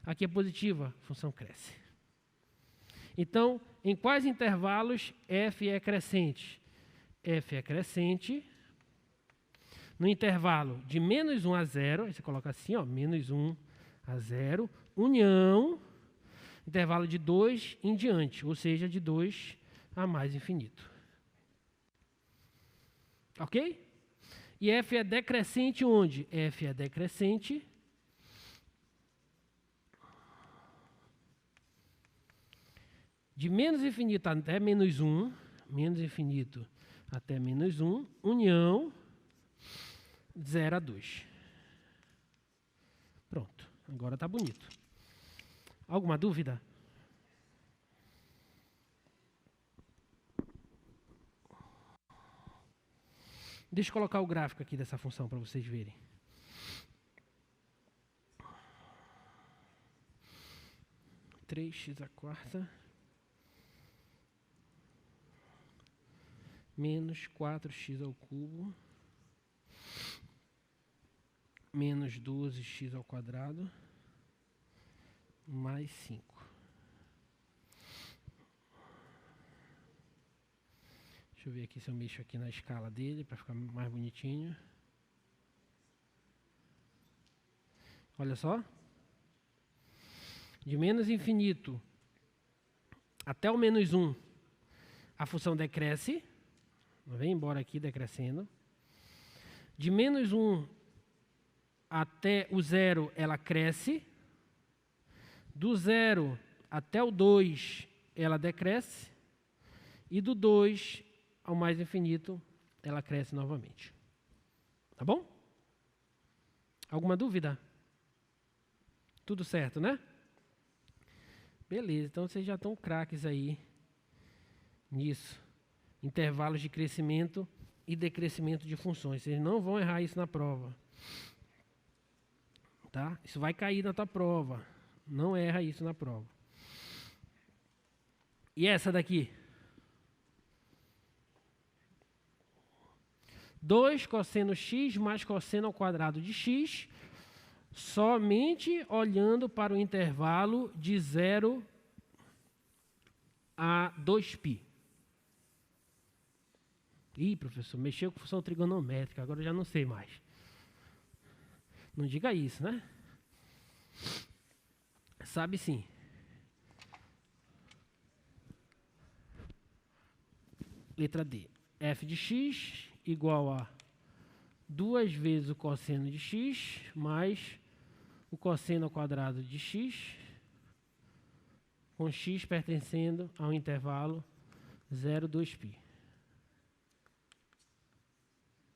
Aqui é positiva, a função cresce. Então, em quais intervalos f é crescente? F é crescente no intervalo de menos 1 a 0, aí você coloca assim, ó, menos 1 a 0, união, intervalo de 2 em diante, ou seja, de 2 a mais infinito. Ok? E f é decrescente onde? F é decrescente de menos infinito até menos 1, menos infinito até menos 1, união 0 a 2. Pronto, agora está bonito. Alguma dúvida? Deixa eu colocar o gráfico aqui dessa função para vocês verem. Três x à quarta menos 4x ao cubo menos 12x ao quadrado mais 5. Deixa eu ver aqui se eu mexo aqui na escala dele para ficar mais bonitinho. Olha só. De menos infinito até o menos 1, a função decresce. Vem embora aqui decrescendo. De menos 1 até o 0, ela cresce. Do 0 até o 2, ela decresce. E do 2 ao mais infinito, ela cresce novamente. Tá bom? Alguma dúvida? Tudo certo, né? Beleza, então vocês já estão craques aí nisso. Intervalos de crescimento e decrescimento de funções. Vocês não vão errar isso na prova. Tá? Isso vai cair na tua prova. Não erra isso na prova. E essa daqui? 2 cosseno x mais cosseno ao quadrado de x, somente olhando para o intervalo de 0 a 2π. Ih, professor, mexeu com função trigonométrica, agora eu já não sei mais. Não diga isso, né? Sabe sim. Letra D. F de x igual a 2 vezes o cosseno de x mais o cosseno ao quadrado de x, com x pertencendo ao intervalo 0, 2π.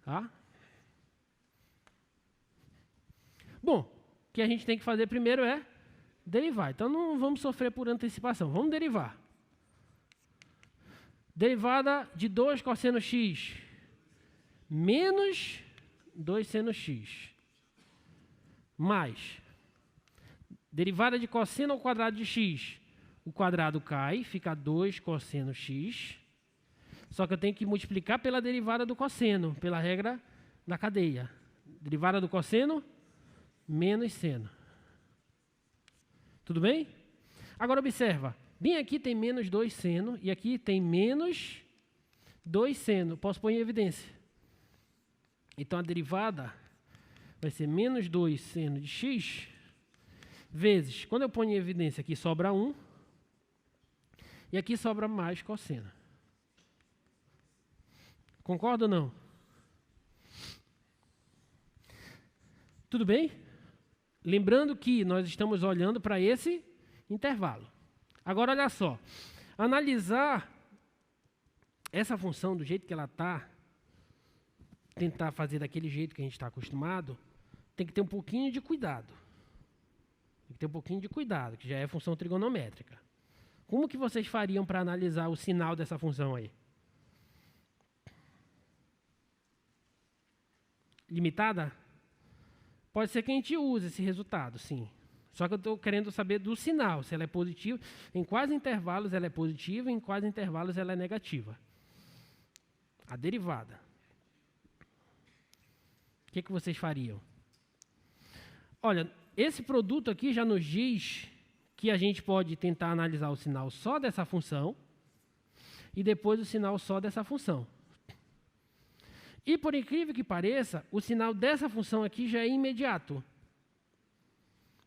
Tá? Bom, o que a gente tem que fazer primeiro é derivar. Então, não vamos sofrer por antecipação. Vamos derivar. Derivada de 2 cosseno x menos 2 seno x mais derivada de cosseno ao quadrado de x. O quadrado cai, fica 2 cosseno x. Só que eu tenho que multiplicar pela derivada do cosseno, pela regra da cadeia. Derivada do cosseno menos seno. Tudo bem? Agora observa. Bem aqui tem menos 2 seno e aqui tem menos 2 seno. Posso pôr em evidência. Então a derivada vai ser menos 2 seno de x vezes, quando eu ponho em evidência aqui sobra 1 e aqui sobra mais cosseno. Concorda ou não? Tudo bem? Lembrando que nós estamos olhando para esse intervalo. Agora, olha só. Analisar essa função do jeito que ela está, tentar fazer daquele jeito que a gente está acostumado, tem que ter um pouquinho de cuidado. Tem que ter um pouquinho de cuidado, que já é função trigonométrica. Como que vocês fariam para analisar o sinal dessa função aí? Limitada? Pode ser que a gente use esse resultado, sim. Só que eu estou querendo saber do sinal, se ela é positiva. Em quais intervalos ela é positiva, em quais intervalos ela é negativa. A derivada. O que vocês fariam? Olha, esse produto aqui já nos diz que a gente pode tentar analisar o sinal só dessa função e depois o sinal só dessa função. E, por incrível que pareça, o sinal dessa função aqui já é imediato.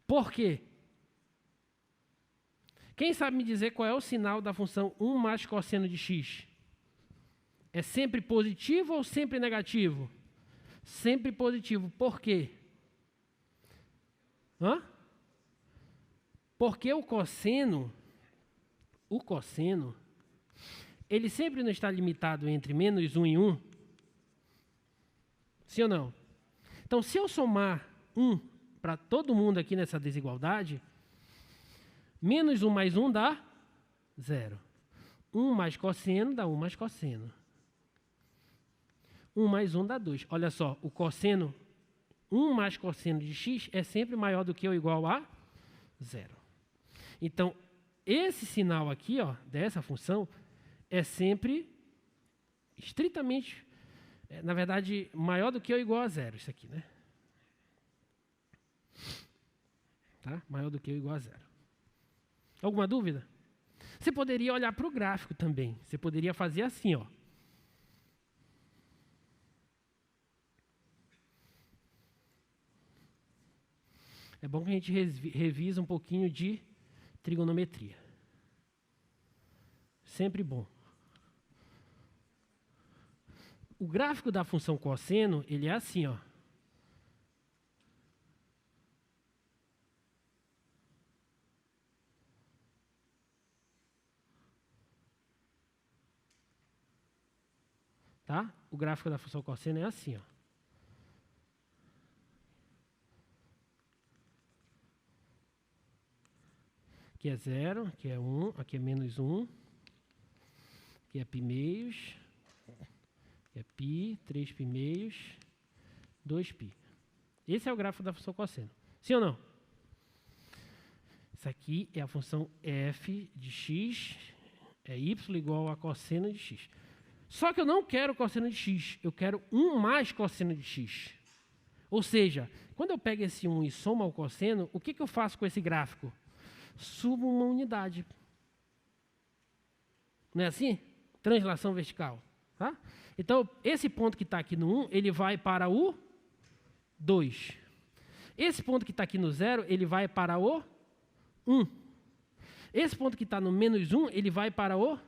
Por quê? Quem sabe me dizer qual é o sinal da função 1 mais cosseno de x? É sempre positivo ou sempre negativo? Sempre positivo. Por quê? Porque o cosseno, ele sempre não está limitado entre menos 1 e 1? Sim ou não? Então, se eu somar 1 para todo mundo aqui nessa desigualdade, menos 1 mais 1 dá 0. 1 mais cosseno dá 1 mais cosseno. 1 mais 1 dá 2. Olha só, o cosseno, 1 mais cosseno de x é sempre maior do que ou igual a 0. Então, esse sinal aqui, ó, dessa função, é sempre estritamente, na verdade, maior do que ou igual a 0, isso aqui, né? Tá? Maior do que ou igual a 0. Alguma dúvida? Você poderia olhar para o gráfico também. Você poderia fazer assim, ó. É bom que a gente revisa um pouquinho de trigonometria. Sempre bom. O gráfico da função cosseno, ele é assim, ó. Tá? O gráfico da função cosseno é assim, ó. Aqui é 0, aqui é 1, aqui é menos 1, aqui é π meios, aqui é π, 3π meios, 2π. Esse é o gráfico da função cosseno. Sim ou não? Isso aqui é a função f de x, é y igual a cosseno de x. Só que eu não quero cosseno de x, eu quero 1 mais cosseno de x. Ou seja, quando eu pego esse 1 e somo ao cosseno, o que eu faço com esse gráfico? Subo uma unidade. Não é assim? Translação vertical. Tá? Então, esse ponto que está aqui no 1, ele vai para o 2. Esse ponto que está aqui no 0, ele vai para o 1. Esse ponto que está no menos 1, ele vai para o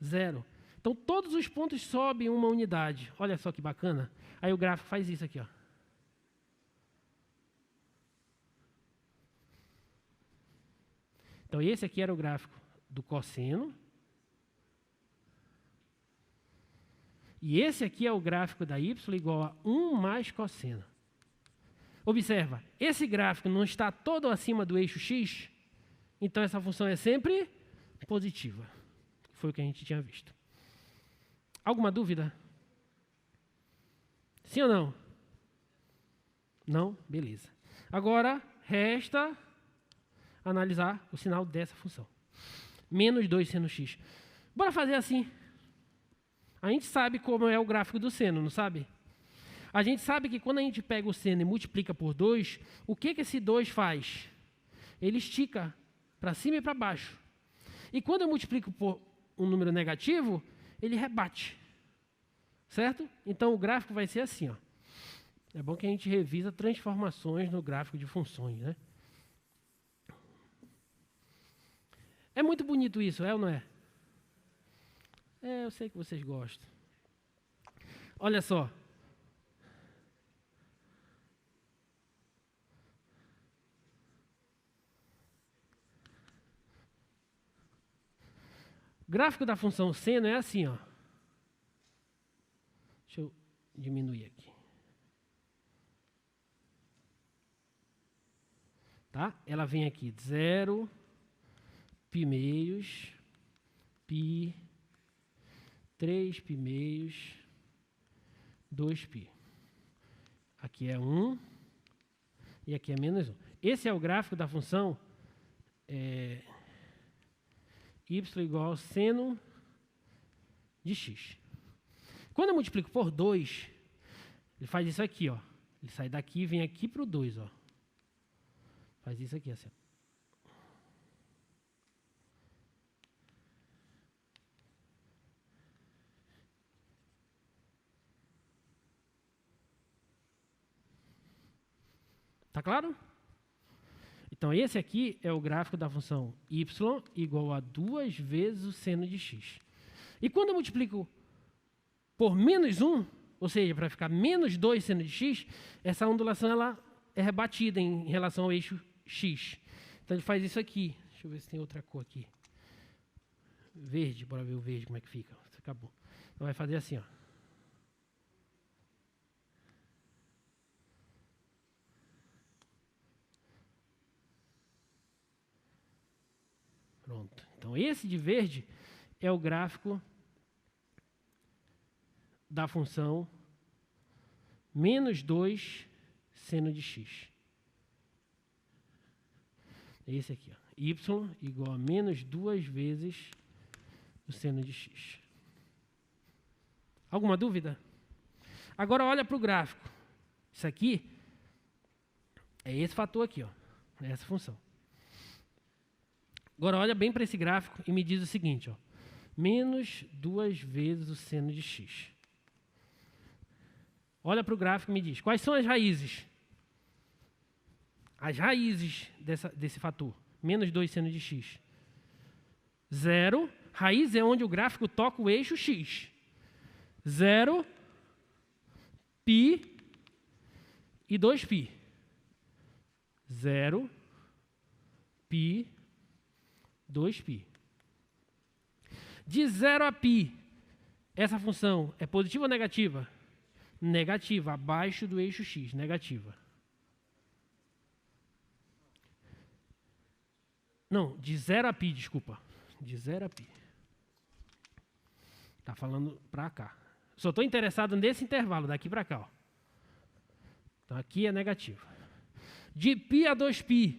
0. Então, todos os pontos sobem uma unidade. Olha só que bacana. Aí o gráfico faz isso aqui, ó. Então, esse aqui era o gráfico do cosseno. E esse aqui é o gráfico da y igual a 1 mais cosseno. Observa, esse gráfico não está todo acima do eixo x, então essa função é sempre positiva. Foi o que a gente tinha visto. Alguma dúvida? Sim ou não? Não? Beleza. Agora, resta analisar o sinal dessa função. Menos 2 seno x. Bora fazer assim. A gente sabe como é o gráfico do seno, não sabe? A gente sabe que quando a gente pega o seno e multiplica por 2, o que esse 2 faz? Ele estica para cima e para baixo. E quando eu multiplico por um número negativo, ele rebate. Certo? Então o gráfico vai ser assim, ó. É bom que a gente revisa transformações no gráfico de funções, né? É muito bonito isso, é ou não é? É, eu sei que vocês gostam. Olha só. O gráfico da função seno é assim, ó. Deixa eu diminuir aqui. Tá? Ela vem aqui, 0, π meios, π, 3 π meios, 2π. Aqui é 1 e aqui é menos 1. Esse é o gráfico da função y igual ao seno de x. Quando eu multiplico por 2, ele faz isso aqui, ó. Ele sai daqui e vem aqui para o 2, ó. Faz isso aqui, assim. Tá claro? Então, esse aqui é o gráfico da função y igual a 2 vezes o seno de x. E quando eu multiplico por menos 1, ou seja, para ficar menos 2 seno de x, essa ondulação ela é rebatida em relação ao eixo x. Então, ele faz isso aqui. Deixa eu ver se tem outra cor aqui. Verde, bora ver o verde como é que fica. Acabou. Então, vai fazer assim, ó. Pronto. Então, esse de verde é o gráfico da função menos 2 seno de x. Esse aqui, ó. Y igual a menos 2 vezes o seno de x. Alguma dúvida? Agora, olha para o gráfico. Isso aqui é esse fator aqui, ó. É essa função. Agora, olha bem para esse gráfico e me diz o seguinte, ó. Menos 2 vezes o seno de x. Olha para o gráfico e me diz, quais são as raízes? As raízes desse fator. Menos 2 seno de x. 0. Raiz é onde o gráfico toca o eixo x. 0, π e 2π. 0, π, 2π. De 0 a π, essa função é positiva ou negativa? Negativa, abaixo do eixo x, negativa. Não, de 0 a π, desculpa. De 0 a π. Está falando para cá. Só estou interessado nesse intervalo, daqui para cá. Ó. Então, aqui é negativo. De π a 2π,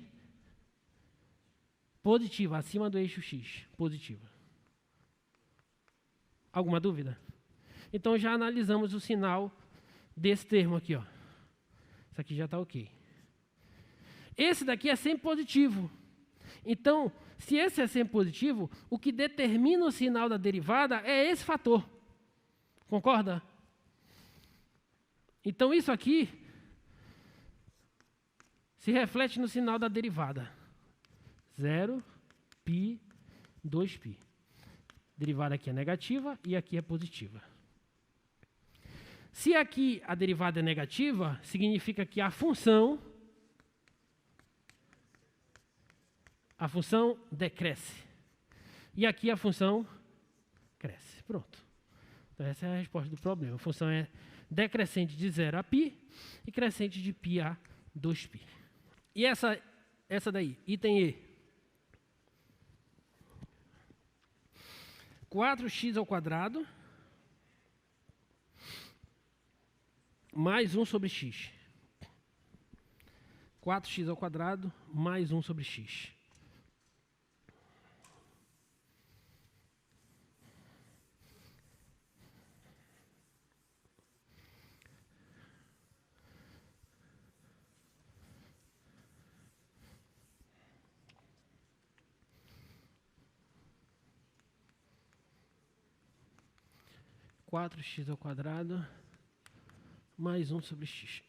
positiva, acima do eixo x, positiva. Alguma dúvida? Então, já analisamos o sinal desse termo aqui, ó. Isso aqui já está ok. Esse daqui é sempre positivo. Então, se esse é sempre positivo, o que determina o sinal da derivada é esse fator. Concorda? Então, isso aqui se reflete no sinal da derivada. 0, π, 2π. Derivada aqui é negativa e aqui é positiva. Se aqui a derivada é negativa, significa que a função decresce. E aqui a função cresce. Pronto. Então essa é a resposta do problema. A função é decrescente de 0 a π e crescente de π a 2π. E essa daí, item E. 4x ao quadrado mais 1 sobre x. 4x ao quadrado mais 1 sobre x. Quatro x ao quadrado mais 1 sobre x.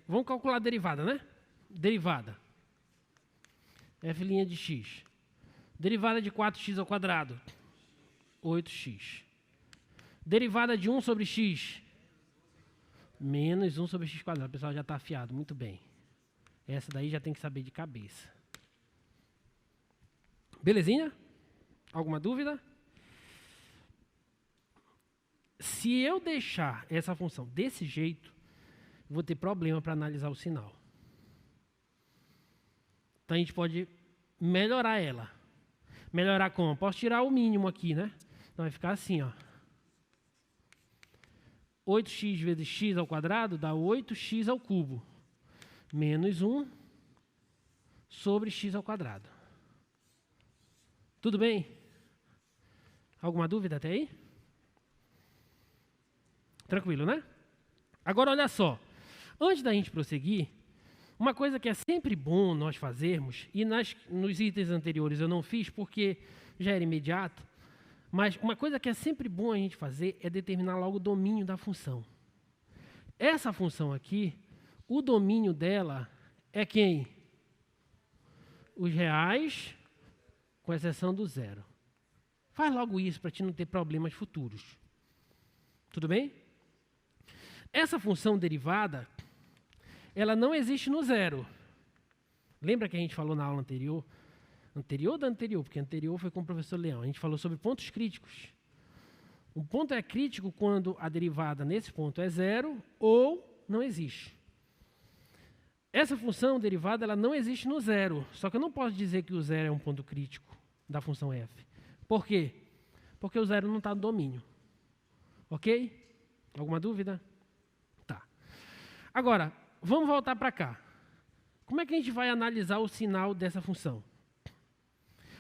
Vamos calcular a derivada, né? Derivada. F' de x. Derivada de 4x ao quadrado. 8x. Derivada de 1 sobre x. Menos 1 sobre x quadrado. O pessoal já está afiado. Muito bem. Essa daí já tem que saber de cabeça. Belezinha? Alguma dúvida? Se eu deixar essa função desse jeito, vou ter problema para analisar o sinal. Então a gente pode melhorar ela. Melhorar como? Posso tirar o mínimo aqui, né? Então vai ficar assim, ó. 8x vezes x ao quadrado dá 8x ao cubo. Menos 1 sobre x ao quadrado. Tudo bem? Alguma dúvida até aí? Tranquilo, né? Agora, olha só. Antes da gente prosseguir, uma coisa que é sempre bom nós fazermos, e nos itens anteriores eu não fiz porque já era imediato, mas uma coisa que é sempre bom a gente fazer é determinar logo o domínio da função. Essa função aqui, o domínio dela é quem? Os reais, com exceção do zero. Faz logo isso para te não ter problemas futuros. Tudo bem? Essa função derivada, ela não existe no zero. Lembra que a gente falou na aula anterior? Anterior da anterior, porque anterior foi com o professor Leão. A gente falou sobre pontos críticos. Um ponto é crítico quando a derivada nesse ponto é zero ou não existe. Essa função derivada ela não existe no zero. Só que eu não posso dizer que o zero é um ponto crítico da função f. Por quê? Porque o zero não está no domínio. Ok? Alguma dúvida? Tá. Agora, vamos voltar para cá. Como é que a gente vai analisar o sinal dessa função?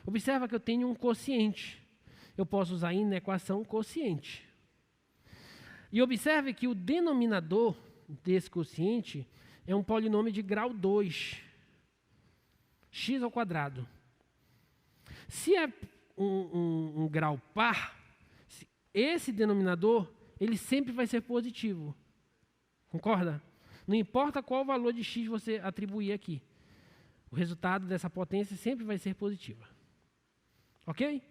Observa que eu tenho um quociente. Eu posso usar na equação quociente. E observe que o denominador desse quociente é um polinômio de grau 2. X ao quadrado. Se é um grau par, esse denominador ele sempre vai ser positivo. Concorda? Não importa qual valor de x você atribuir aqui. O resultado dessa potência sempre vai ser positiva. Ok?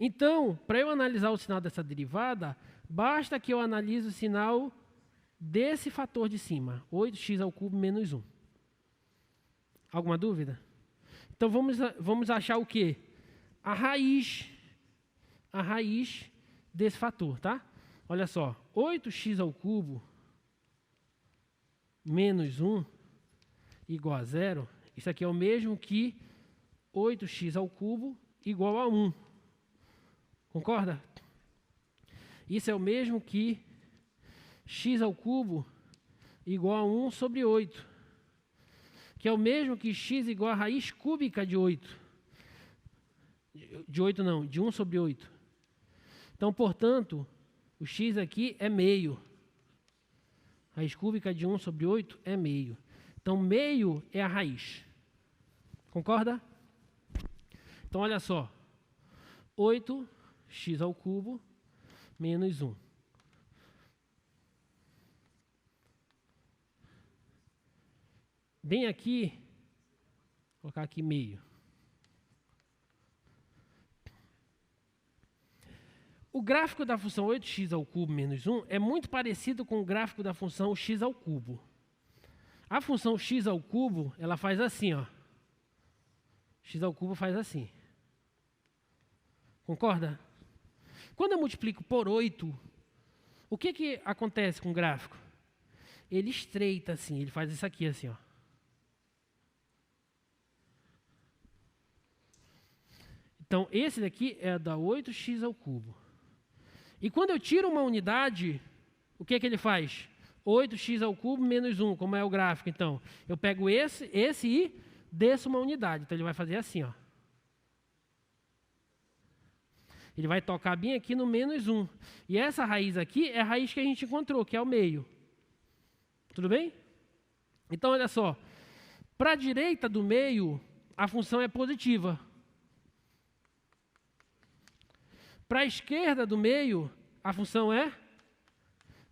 Então, para eu analisar o sinal dessa derivada, basta que eu analise o sinal desse fator de cima, 8x ao cubo menos 1. Alguma dúvida? Então, vamos achar o quê? A raiz desse fator, tá? Olha só, 8x ao cubo menos 1 igual a 0, isso aqui é o mesmo que 8x ao cubo igual a 1. Concorda? Isso é o mesmo que x ao cubo igual a 1 sobre 8, que é o mesmo que x igual a raiz cúbica de 8. De 8 não, de 1 sobre 8. Então, portanto, o x aqui é meio. Raiz cúbica de 1 sobre 8 é meio. Então, meio é a raiz. Concorda? Então, olha só. 8x ao cubo menos 1. bem aqui, vou colocar aqui meio. O gráfico da função 8x ao cubo menos 1 é muito parecido com o gráfico da função x ao cubo. A função x ao cubo, ela faz assim, ó. X ao cubo faz assim. Concorda? Quando eu multiplico por 8, o que acontece com o gráfico? Ele estreita assim, ele faz isso aqui assim, ó. Então, esse daqui é da 8x ao cubo. E quando eu tiro uma unidade, o que ele faz? 8x ao cubo menos 1, como é o gráfico. Então, eu pego esse e desço uma unidade. Então, ele vai fazer assim, ó. Ele vai tocar bem aqui no menos 1. E essa raiz aqui é a raiz que a gente encontrou, que é o meio. Tudo bem? Então, olha só. Para a direita do meio, a função é positiva. Para a esquerda do meio, a função é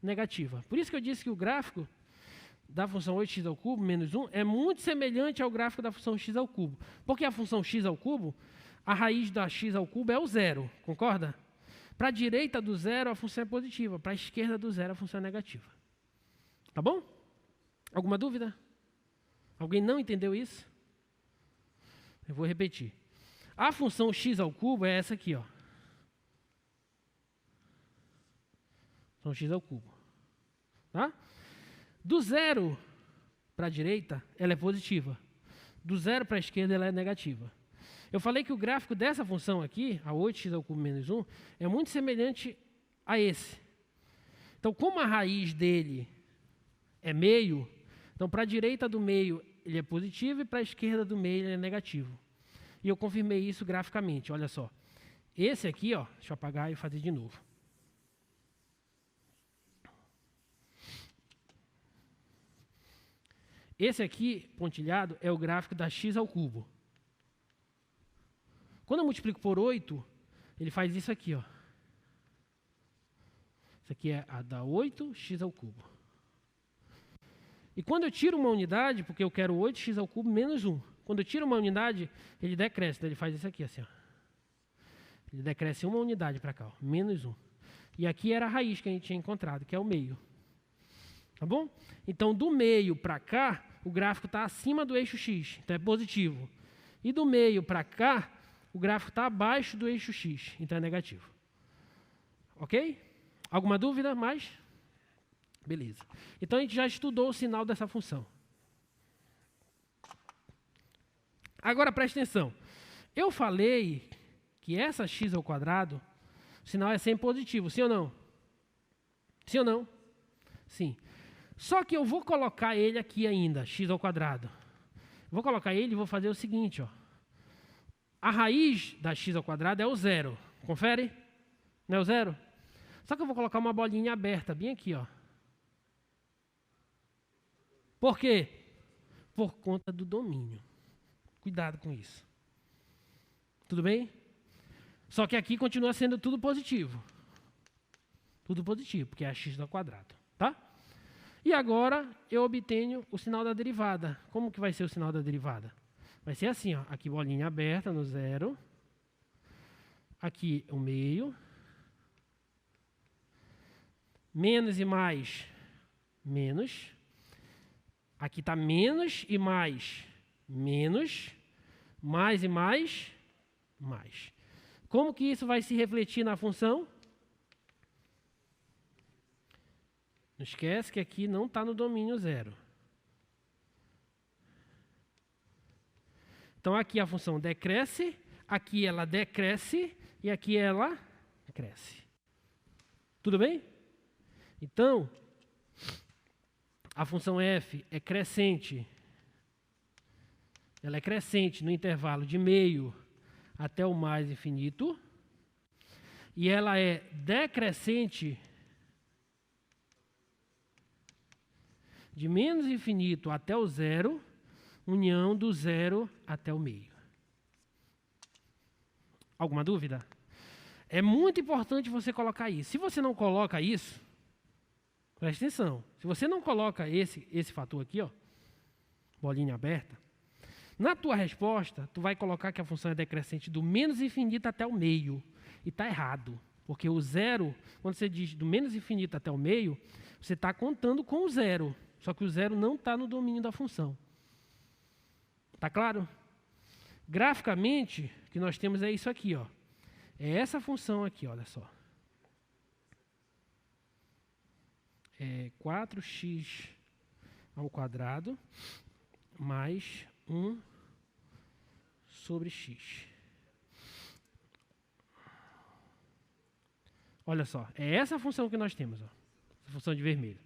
negativa. Por isso que eu disse que o gráfico da função 8x ao cubo menos 1 é muito semelhante ao gráfico da função x ao cubo. Porque a função x ao cubo, a raiz da x ao cubo é o zero, concorda? Para a direita do zero, a função é positiva. Para a esquerda do zero, a função é negativa. Tá bom? Alguma dúvida? Alguém não entendeu isso? Eu vou repetir. A função x ao cubo é essa aqui, ó. Função x ao cubo. Tá? Do zero para a direita, ela é positiva. Do zero para a esquerda, ela é negativa. Eu falei que o gráfico dessa função aqui, a 8x ao cubo menos 1, é muito semelhante a esse. Então, como a raiz dele é meio, então para a direita do meio ele é positivo e para a esquerda do meio ele é negativo. E eu confirmei isso graficamente, olha só. Esse aqui, ó, deixa eu apagar e fazer de novo. Esse aqui, pontilhado, é o gráfico da x ao cubo. Quando eu multiplico por 8, ele faz isso aqui, ó. Isso aqui é a da 8x ao cubo. E quando eu tiro uma unidade, porque eu quero 8x ao cubo menos 1. Quando eu tiro uma unidade, ele decresce. Então ele faz isso aqui, assim, ó. Ele decresce uma unidade para cá, ó, menos 1. E aqui era a raiz que a gente tinha encontrado, que é o meio. Tá bom? Então, do meio para cá, o gráfico está acima do eixo x, então é positivo. E do meio para cá, o gráfico está abaixo do eixo x, então é negativo. Ok? Alguma dúvida mais? Beleza. Então, a gente já estudou o sinal dessa função. Agora, preste atenção. Eu falei que essa x ao quadrado, o sinal é sempre positivo, sim ou não? Sim ou não? Sim. Só que eu vou colocar ele aqui ainda, x ao quadrado. Vou colocar ele e vou fazer o seguinte, ó. A raiz da x ao quadrado é o zero. Confere? Não é o zero? Só que eu vou colocar uma bolinha aberta bem aqui, ó. Por quê? Por conta do domínio. Cuidado com isso. Tudo bem? Só que aqui continua sendo tudo positivo. Tudo positivo, porque é a x ao quadrado. Tá? E agora eu obtenho o sinal da derivada. Como que vai ser o sinal da derivada? Vai ser assim, ó. Aqui bolinha aberta no zero. Aqui o meio. Menos e mais, menos. Aqui está menos e mais, menos. Mais e mais, mais. Como que isso vai se refletir na função? Não esquece que aqui não está no domínio zero. Então, aqui a função decresce, aqui ela decresce e aqui ela cresce. Tudo bem? Então, a função f é crescente. Ela é crescente no intervalo de meio até o mais infinito. E ela é decrescente de menos infinito até o zero, união do zero até o meio. Alguma dúvida? É muito importante você colocar isso. Se você não coloca isso, preste atenção. Se você não coloca esse fator aqui, ó, bolinha aberta, na tua resposta, tu vai colocar que a função é decrescente do menos infinito até o meio. E está errado. Porque o zero, quando você diz do menos infinito até o meio, você está contando com o zero. Só que o zero não está no domínio da função. Está claro? Graficamente, o que nós temos é isso aqui, ó. É essa função aqui, olha só. É 4x ao quadrado mais 1 sobre x. Olha só, é essa função que nós temos, ó, essa função de vermelho.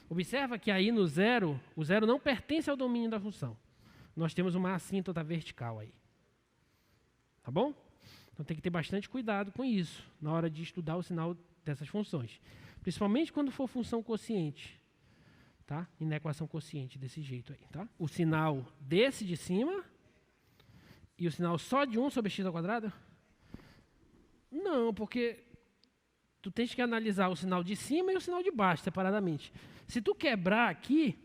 Observa que aí no zero, o zero não pertence ao domínio da função. Nós temos uma assíntota vertical aí. Tá bom? Então tem que ter bastante cuidado com isso, na hora de estudar o sinal dessas funções. Principalmente quando for função quociente. Tá? E na equação quociente, desse jeito aí. Tá? O sinal desse de cima e o sinal só de 1 sobre x ao quadrado? Não, porque tu tens que analisar o sinal de cima e o sinal de baixo separadamente. Se tu quebrar aqui,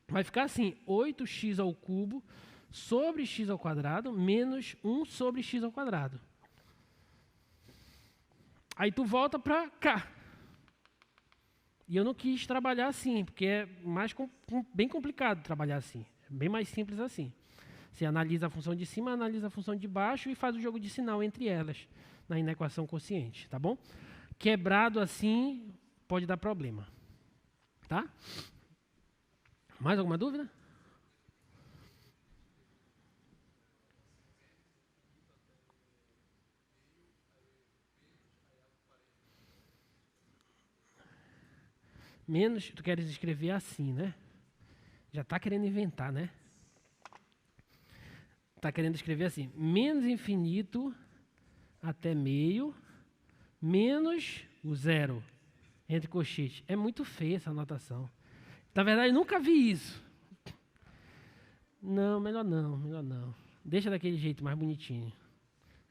vai ficar assim, 8x ao cubo sobre x ao quadrado menos 1 sobre x ao quadrado. Aí tu volta para cá. E eu não quis trabalhar assim, porque é bem complicado trabalhar assim. É bem mais simples assim. Você analisa a função de cima, analisa a função de baixo e faz o jogo de sinal entre elas na equação quociente, tá bom? Quebrado assim pode dar problema. Tá? Mais alguma dúvida? Menos, tu queres escrever assim, né? Já está querendo inventar, né? Está querendo escrever assim, menos infinito até meio, menos o zero entre colchetes. É muito feia essa anotação. Na verdade, eu nunca vi isso. Não, melhor não, melhor não. Deixa daquele jeito mais bonitinho.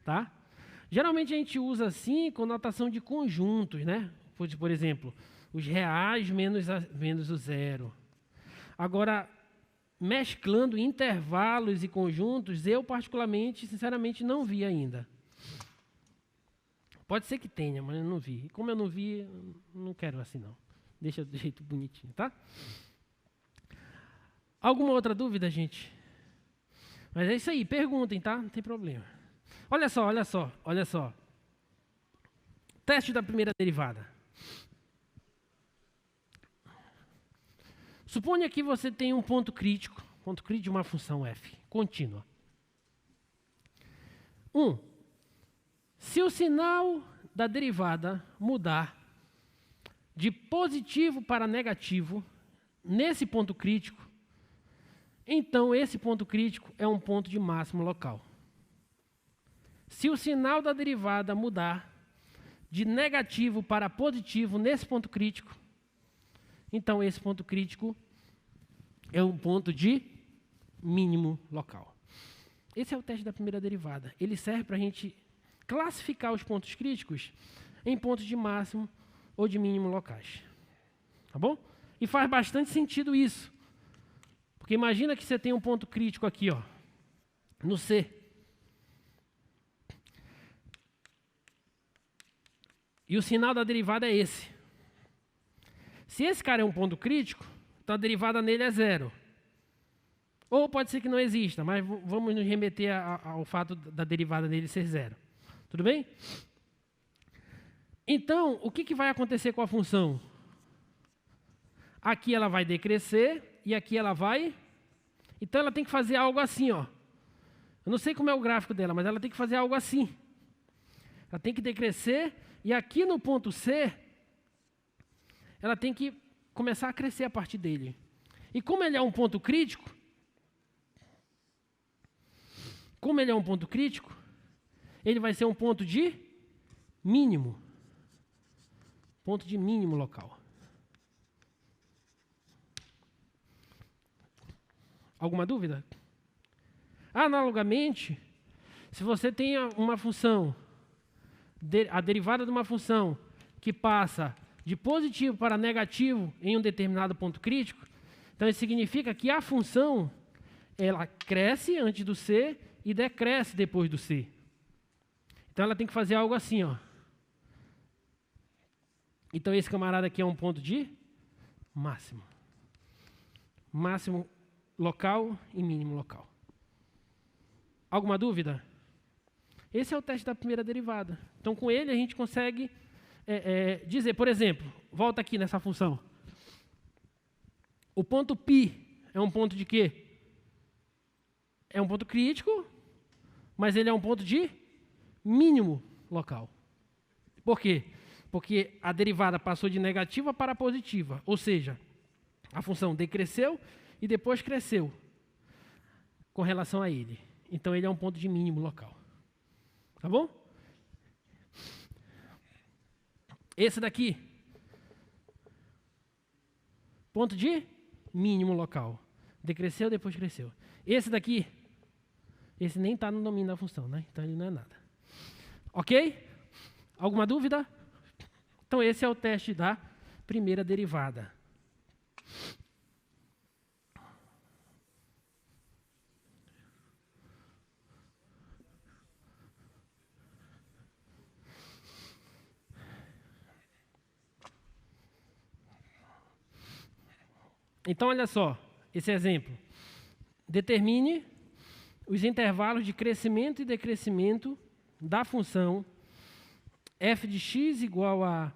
Tá? Geralmente a gente usa assim com notação de conjuntos, né? Por exemplo, os reais menos o zero. Agora, mesclando intervalos e conjuntos, eu particularmente, sinceramente, não vi ainda. Pode ser que tenha, mas eu não vi. E como eu não vi, não quero assim não. Deixa do jeito bonitinho, tá? Alguma outra dúvida, gente? Mas é isso aí, perguntem, tá? Não tem problema. Olha só, olha só, olha só. Teste da primeira derivada. Suponha que você tem um ponto crítico de uma função f, contínua. 1. Se o sinal da derivada mudar de positivo para negativo nesse ponto crítico, então esse ponto crítico é um ponto de máximo local. Se o sinal da derivada mudar de negativo para positivo nesse ponto crítico, então esse ponto crítico é um ponto de mínimo local. Esse é o teste da primeira derivada. Ele serve para a gente classificar os pontos críticos em pontos de máximo ou de mínimo locais. Tá bom? E faz bastante sentido isso. Porque imagina que você tem um ponto crítico aqui, ó, no C. E o sinal da derivada é esse. Se esse cara é um ponto crítico, então a derivada nele é zero. Ou pode ser que não exista, mas vamos nos remeter ao fato da derivada nele ser zero. Tudo bem? Então, o que vai acontecer com a função? Aqui ela vai decrescer e aqui ela vai... Então ela tem que fazer algo assim, ó. Eu não sei como é o gráfico dela, mas ela tem que fazer algo assim. Ela tem que decrescer e aqui no ponto C, ela tem que começar a crescer a partir dele. E como ele é um ponto crítico, ele vai ser um ponto de mínimo. Ponto de mínimo local. Alguma dúvida? Analogamente, se você tem uma função, a derivada de uma função que passa de positivo para negativo em um determinado ponto crítico, então isso significa que a função ela cresce antes do C e decresce depois do C. Então ela tem que fazer algo assim, ó. Então esse camarada aqui é um ponto de máximo. Máximo local e mínimo local. Alguma dúvida? Esse é o teste da primeira derivada. Então com ele a gente consegue dizer, por exemplo, volta aqui nessa função. O ponto π é um ponto de quê? É um ponto crítico, mas ele é um ponto de mínimo local. Por quê? Porque a derivada passou de negativa para positiva, ou seja, a função decresceu e depois cresceu com relação a ele. Então ele é um ponto de mínimo local. Tá bom? Esse daqui, ponto de mínimo local. Decresceu, depois cresceu. Esse daqui, esse nem está no domínio da função, né? Então ele não é nada. Ok? Alguma dúvida? Então esse é o teste da primeira derivada. Então, olha só, esse exemplo. Determine os intervalos de crescimento e decrescimento da função f de x igual a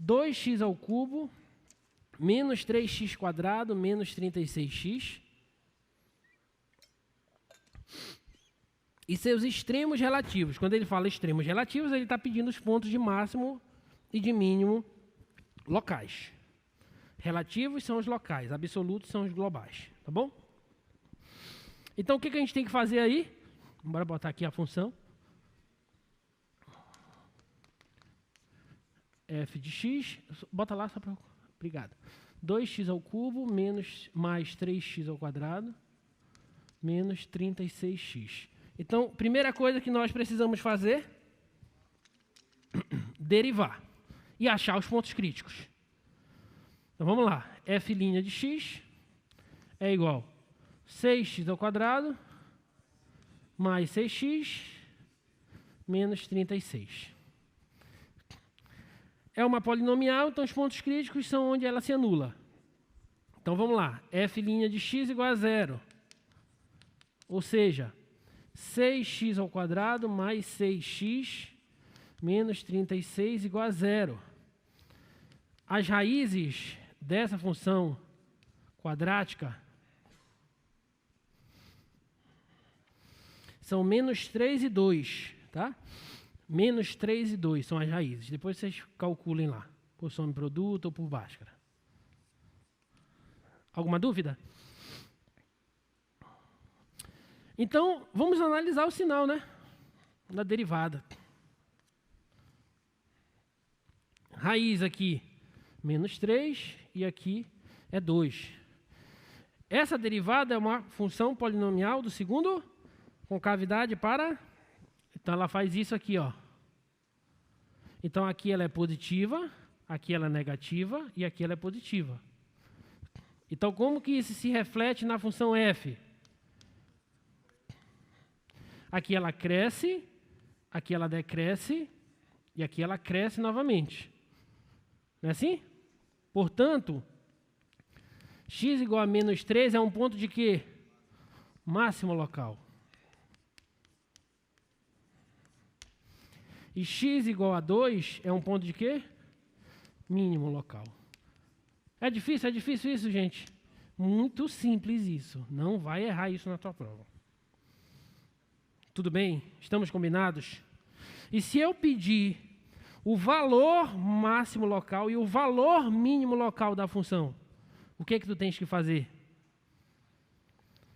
2x ao cubo menos 3x quadrado menos 36x e seus extremos relativos. Quando ele fala extremos relativos, ele está pedindo os pontos de máximo e de mínimo locais. Relativos são os locais, absolutos são os globais, tá bom? Então, o que a gente tem que fazer aí? Bora botar aqui a função. F de x, bota lá só para... Obrigado. 2x ao cubo menos mais 3x ao quadrado menos 36x. Então, primeira coisa que nós precisamos fazer, derivar e achar os pontos críticos. Então, vamos lá. F' de x é igual a 6x ao quadrado mais 6x menos 36. É uma polinomial, então os pontos críticos são onde ela se anula. Então, vamos lá. F' de x igual a 0. Ou seja, 6x ao quadrado mais 6x menos 36 igual a 0. As raízes dessa função quadrática são menos 3 e 2, tá? Menos 3 e 2 são as raízes. Depois vocês calculem lá, por soma e produto ou por Bhaskara. Alguma dúvida? Então, vamos analisar o sinal, né? Da derivada. Raiz aqui, menos 3, e aqui é 2. Essa derivada é uma função polinomial do segundo concavidade para... Então, ela faz isso aqui, ó. Então, aqui ela é positiva, aqui ela é negativa e aqui ela é positiva. Então, como que isso se reflete na função f? Aqui ela cresce, aqui ela decresce e aqui ela cresce novamente. Não é assim? Portanto, x igual a menos 3 é um ponto de quê? Máximo local. E x igual a 2 é um ponto de quê? Mínimo local. É difícil isso, gente? Muito simples isso. Não vai errar isso na tua prova. Tudo bem? Estamos combinados? E se eu pedir o valor máximo local e o valor mínimo local da função, o que tu tens que fazer?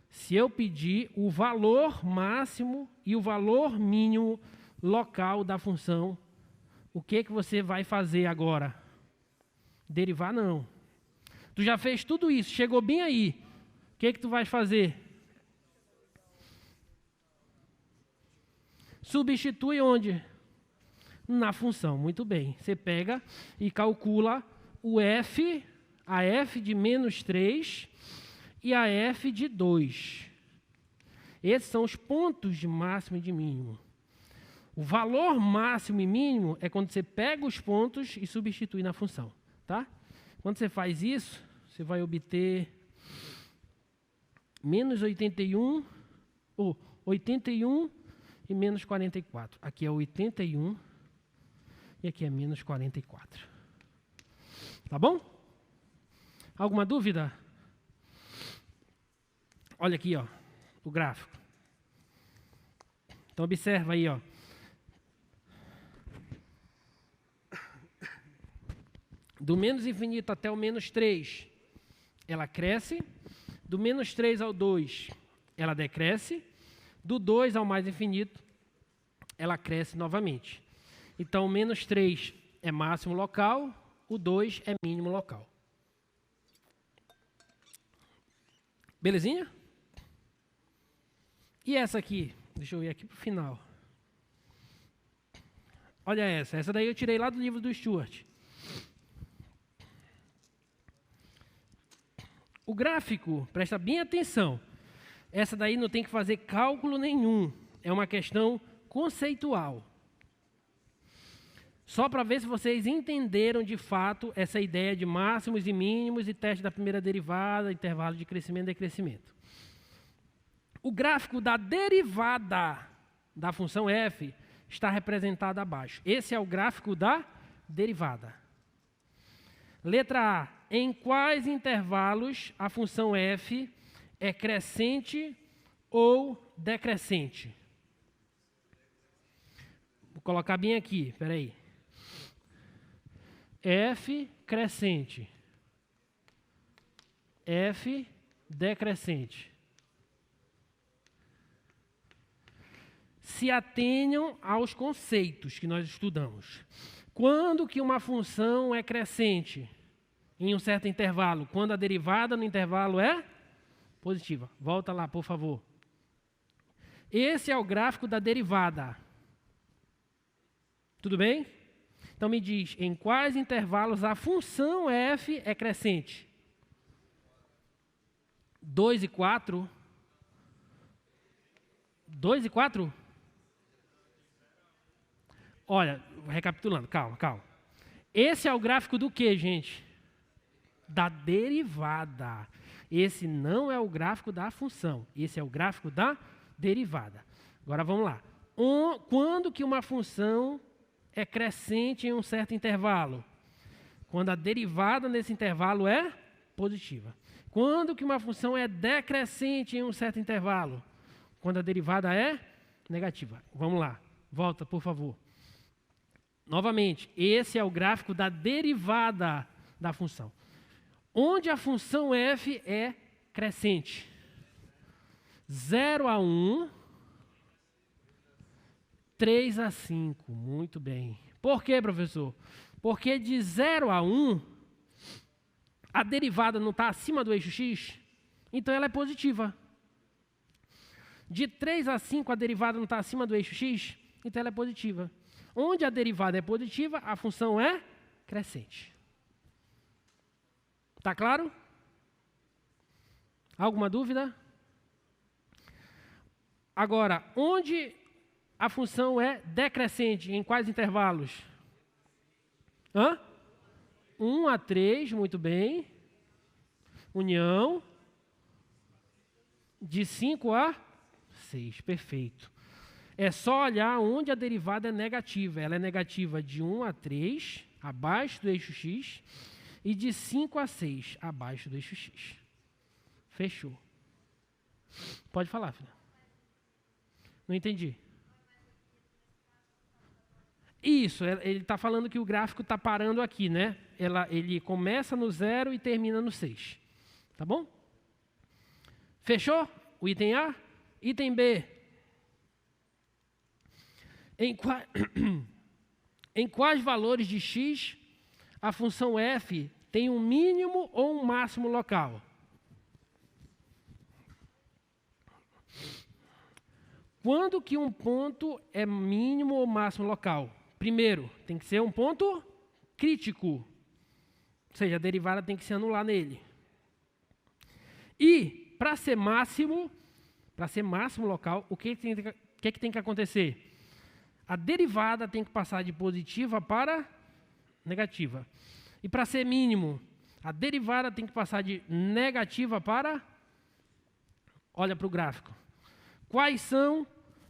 Se eu pedir o valor máximo e o valor mínimo local da função, o que você vai fazer agora? Derivar não. Tu já fez tudo isso, chegou bem aí. O que tu vai fazer? Substitui onde? Na função, muito bem. Você pega e calcula o f, a f de menos 3 e a f de 2. Esses são os pontos de máximo e de mínimo. O valor máximo e mínimo é quando você pega os pontos e substitui na função. Tá? Quando você faz isso, você vai obter menos 81, ou 81 e menos 44. Aqui é 81 e aqui é menos 44. Tá bom? Alguma dúvida? Olha aqui, ó, o gráfico. Então, observa aí, ó. Do menos infinito até o menos 3, ela cresce. Do menos 3 ao 2, ela decresce. Do 2 ao mais infinito, ela cresce novamente. Então, o menos 3 é máximo local, o 2 é mínimo local. Belezinha? E essa aqui? Deixa eu ver aqui para o final. Olha essa. Essa daí eu tirei lá do livro do Stuart. O gráfico, presta bem atenção. Essa daí não tem que fazer cálculo nenhum. É uma questão conceitual. Só para ver se vocês entenderam de fato essa ideia de máximos e mínimos e teste da primeira derivada, intervalo de crescimento e decrescimento. O gráfico da derivada da função f está representado abaixo. Esse é o gráfico da derivada. Letra A. Em quais intervalos a função f é crescente ou decrescente? Vou colocar bem aqui, espera aí. F crescente. F decrescente. Se atenham aos conceitos que nós estudamos. Quando que uma função é crescente? Em um certo intervalo. Quando a derivada no intervalo é positiva. Volta lá, por favor. Esse é o gráfico da derivada. Tudo bem? Então me diz, em quais intervalos a função f é crescente? 2 e 4? 2 e 4? Olha, recapitulando, calma. Esse é o gráfico do quê, gente? Da derivada. Esse não é o gráfico da função. Esse é o gráfico da derivada. Agora vamos lá. Quando que uma função é crescente em um certo intervalo? Quando a derivada nesse intervalo é positiva. Quando que uma função é decrescente em um certo intervalo? Quando a derivada é negativa. Vamos lá. Volta, por favor. Novamente, esse é o gráfico da derivada da função. Onde a função f é crescente? 0 a 1, 3 a 5. Muito bem. Por quê, professor? Porque de 0 a 1, a derivada não está acima do eixo x, então ela é positiva. De 3 a 5, a derivada não está acima do eixo x, então ela é positiva. Onde a derivada é positiva, a função é crescente. Está claro? Alguma dúvida? Agora, onde a função é decrescente, em quais intervalos? 1 a 3, muito bem. União. De 5 a 6, perfeito. É só olhar onde a derivada é negativa. Ela é negativa de 1 a 3, abaixo do eixo x, e de 5 a 6, abaixo do eixo x. Fechou. Pode falar, filha. Não entendi. Isso, ele está falando que o gráfico está parando aqui, né? Ele começa no 0 e termina no 6. Tá bom? Fechou? O item A? Item B. Em quais valores de x a função f tem um mínimo ou um máximo local? Quando que um ponto é mínimo ou máximo local? Primeiro, tem que ser um ponto crítico. Ou seja, a derivada tem que se anular nele. E, para ser máximo, para ser máximo local, o que tem que acontecer? A derivada tem que passar de positiva para negativa. E para ser mínimo, a derivada tem que passar de negativa para... Olha para o gráfico.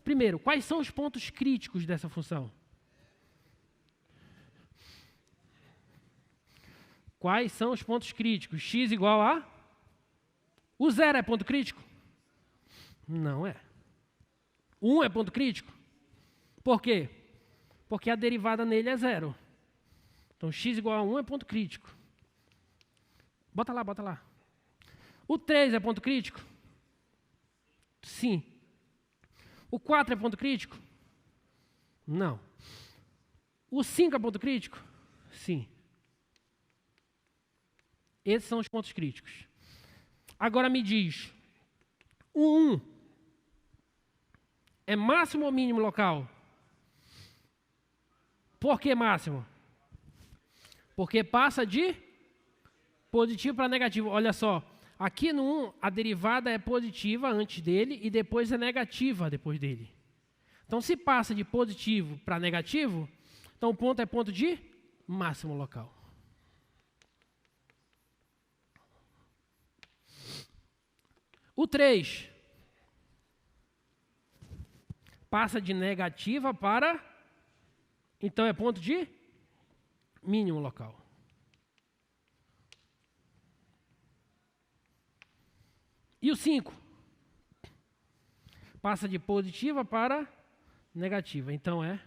Primeiro, quais são os pontos críticos dessa função? Quais são os pontos críticos? X igual a... O zero é ponto crítico? Não é. 1 é ponto crítico? Por quê? Porque a derivada nele é zero. Então, x igual a 1 é ponto crítico. Bota lá. O 3 é ponto crítico? Sim. O 4 é ponto crítico? Não. O 5 é ponto crítico? Sim. Esses são os pontos críticos. Agora me diz, o 1 é máximo ou mínimo local? Por que máximo? Porque passa de positivo para negativo. Olha só, aqui no 1, a derivada é positiva antes dele e depois é negativa depois dele. Então, se passa de positivo para negativo, então o ponto é ponto de máximo local. O 3 passa de negativa para... Então, é ponto de mínimo local. E o 5? Passa de positiva para negativa. Então, é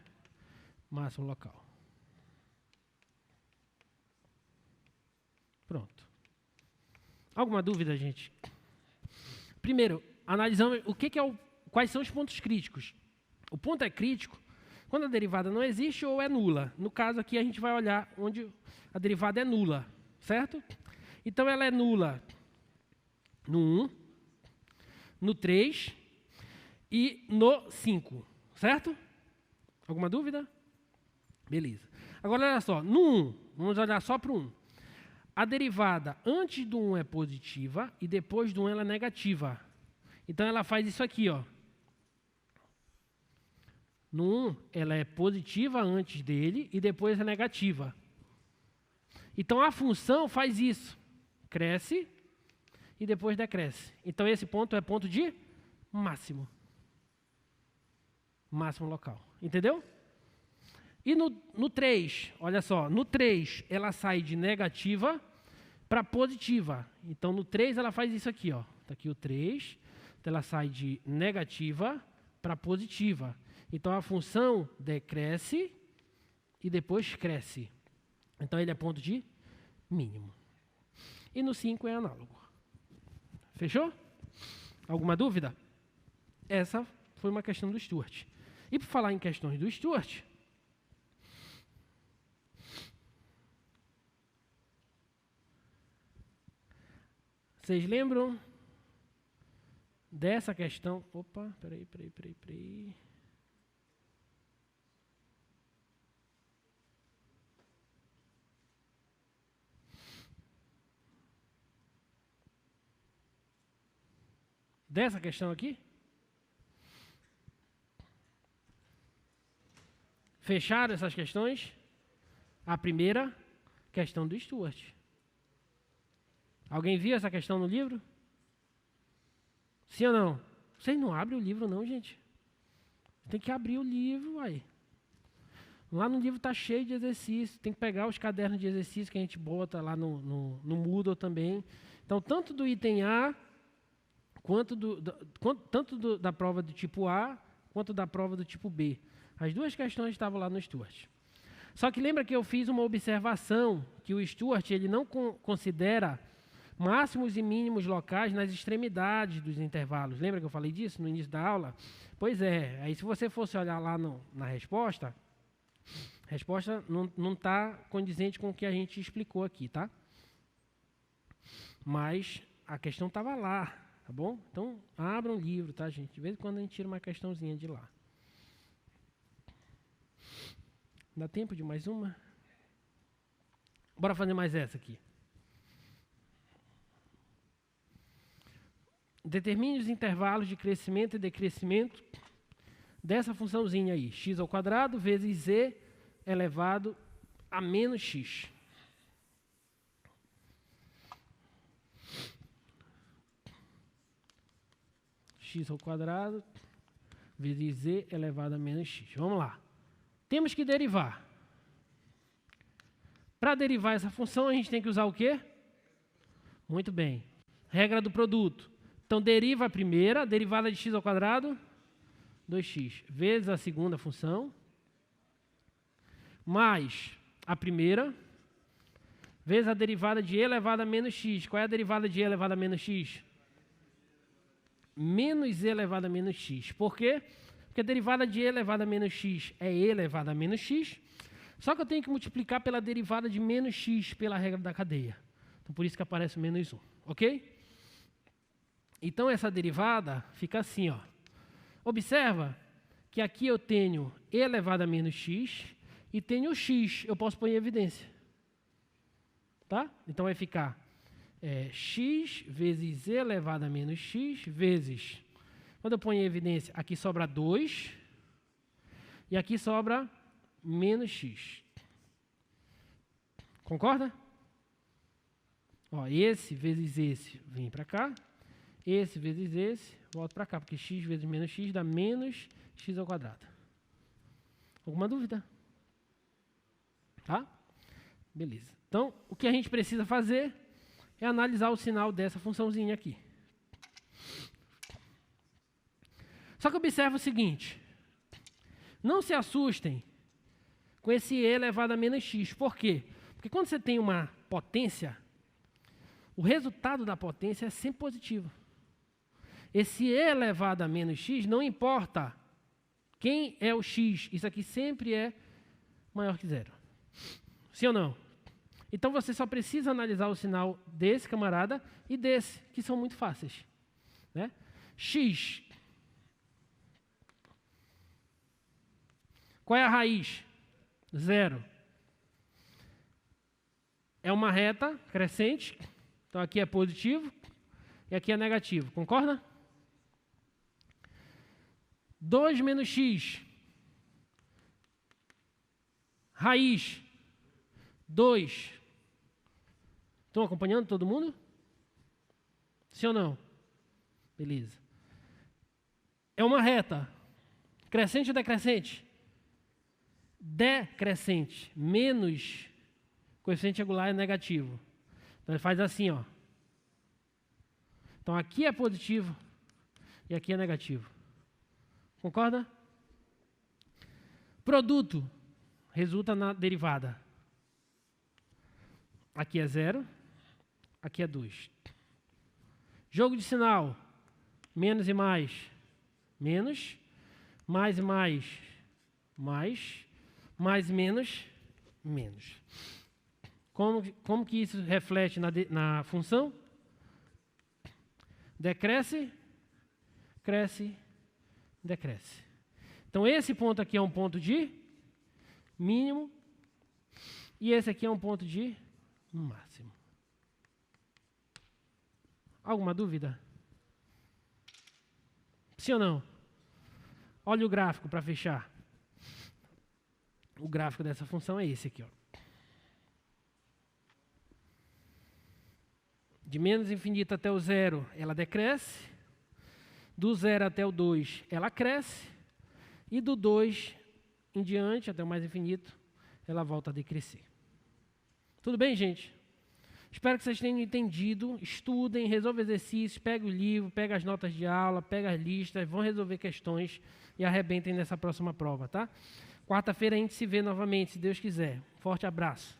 máximo local. Pronto. Alguma dúvida, gente? Primeiro, analisamos quais são os pontos críticos. O ponto é crítico quando a derivada não existe ou é nula. No caso aqui, a gente vai olhar onde a derivada é nula, certo? Então, ela é nula no 1, no 3 e no 5, certo? Alguma dúvida? Beleza. Agora, olha só, no 1, vamos olhar só para o 1. A derivada antes do 1 é positiva e depois do 1 ela é negativa. Então, ela faz isso aqui, ó. No 1, ela é positiva antes dele e depois é negativa. Então, a função faz isso. Cresce e depois decresce. Então, esse ponto é ponto de máximo. Máximo local. Entendeu? E no 3, olha só. No 3, ela sai de negativa para positiva. Então, no 3, ela faz isso aqui, ó. Está aqui o 3. Então, ela sai de negativa para positiva. Então, a função decresce e depois cresce. Então, ele é ponto de mínimo. E no 5 é análogo. Fechou? Alguma dúvida? Essa foi uma questão do Stewart. E por falar em questões do Stewart, vocês lembram dessa questão? Opa, peraí. Dessa questão aqui? Fecharam essas questões? A primeira questão do Stewart. Alguém viu essa questão no livro? Sim ou não? Vocês não abrem o livro não, gente. Tem que abrir o livro, aí. Lá no livro está cheio de exercícios. Tem que pegar os cadernos de exercício que a gente bota lá no Moodle também. Então, tanto do item A, tanto da prova do tipo A, quanto da prova do tipo B. As duas questões estavam lá no Stewart. Só que lembra que eu fiz uma observação que o Stewart ele não considera máximos e mínimos locais nas extremidades dos intervalos. Lembra que eu falei disso no início da aula? Pois é. Aí se você fosse olhar lá na resposta, a resposta não está condizente com o que a gente explicou aqui, tá? Mas a questão estava lá, tá bom? Então, abra um livro, tá, gente? De vez em quando a gente tira uma questãozinha de lá. Dá tempo de mais uma? Bora fazer mais essa aqui. Determine os intervalos de crescimento e decrescimento dessa funçãozinha aí, x ao quadrado vezes z elevado a menos x. X ao quadrado vezes z elevado a menos x. Vamos lá. Temos que derivar. Para derivar essa função, a gente tem que usar o quê? Muito bem. Regra do produto. Então, deriva a primeira, derivada de x ao quadrado, 2x, vezes a segunda função, mais a primeira, vezes a derivada de e elevado a menos x. Qual é a derivada de e elevado a menos x? Menos e elevado a menos x. Por quê? Porque a derivada de e elevado a menos x é e elevado a menos x, só que eu tenho que multiplicar pela derivada de menos x pela regra da cadeia. Então, por isso que aparece o menos 1, ok? Então, essa derivada fica assim, ó. Observa que aqui eu tenho e elevado a menos x e tenho x, eu posso pôr em evidência. Tá? Então, vai ficar x vezes e elevado a menos x vezes, quando eu ponho em evidência, aqui sobra 2 e aqui sobra menos x. Concorda? Ó, esse vezes esse vem para cá, esse vezes esse volta para cá, porque x vezes menos x dá menos x ao quadrado. Alguma dúvida? Tá? Beleza. Então, o que a gente precisa fazer é analisar o sinal dessa funçãozinha aqui. Só que observa o seguinte, não se assustem com esse e elevado a menos x. Por quê? Porque quando você tem uma potência, o resultado da potência é sempre positivo. Esse e elevado a menos x, não importa quem é o x, isso aqui sempre é maior que zero. Sim ou não? Então, você só precisa analisar o sinal desse camarada e desse, que são muito fáceis. Né? X. Qual é a raiz? Zero. É uma reta crescente, então aqui é positivo e aqui é negativo. Concorda? 2 menos x. Raiz. 2. Estão acompanhando todo mundo? Sim ou não? Beleza. É uma reta. Crescente ou decrescente? Decrescente. Menos coeficiente angular é negativo. Então ele faz assim, ó. Então aqui é positivo e aqui é negativo. Concorda? Produto resulta na derivada. Aqui é 0, aqui é 2. Jogo de sinal, menos e mais, menos, mais e mais, mais e menos, menos. Como que isso reflete na função? Decresce, cresce, decresce. Então, esse ponto aqui é um ponto de mínimo e esse aqui é um ponto de máximo. Alguma dúvida? Sim ou não? Olha o gráfico para fechar. O gráfico dessa função é esse aqui, ó. De menos infinito até o zero, ela decresce. Do 0 até o 2, ela cresce. E do 2 em diante, até o mais infinito, ela volta a decrescer. Tudo bem, gente? Espero que vocês tenham entendido. Estudem, resolvam exercícios, peguem o livro, peguem as notas de aula, peguem as listas, vão resolver questões e arrebentem nessa próxima prova, tá? Quarta-feira a gente se vê novamente, se Deus quiser. Forte abraço.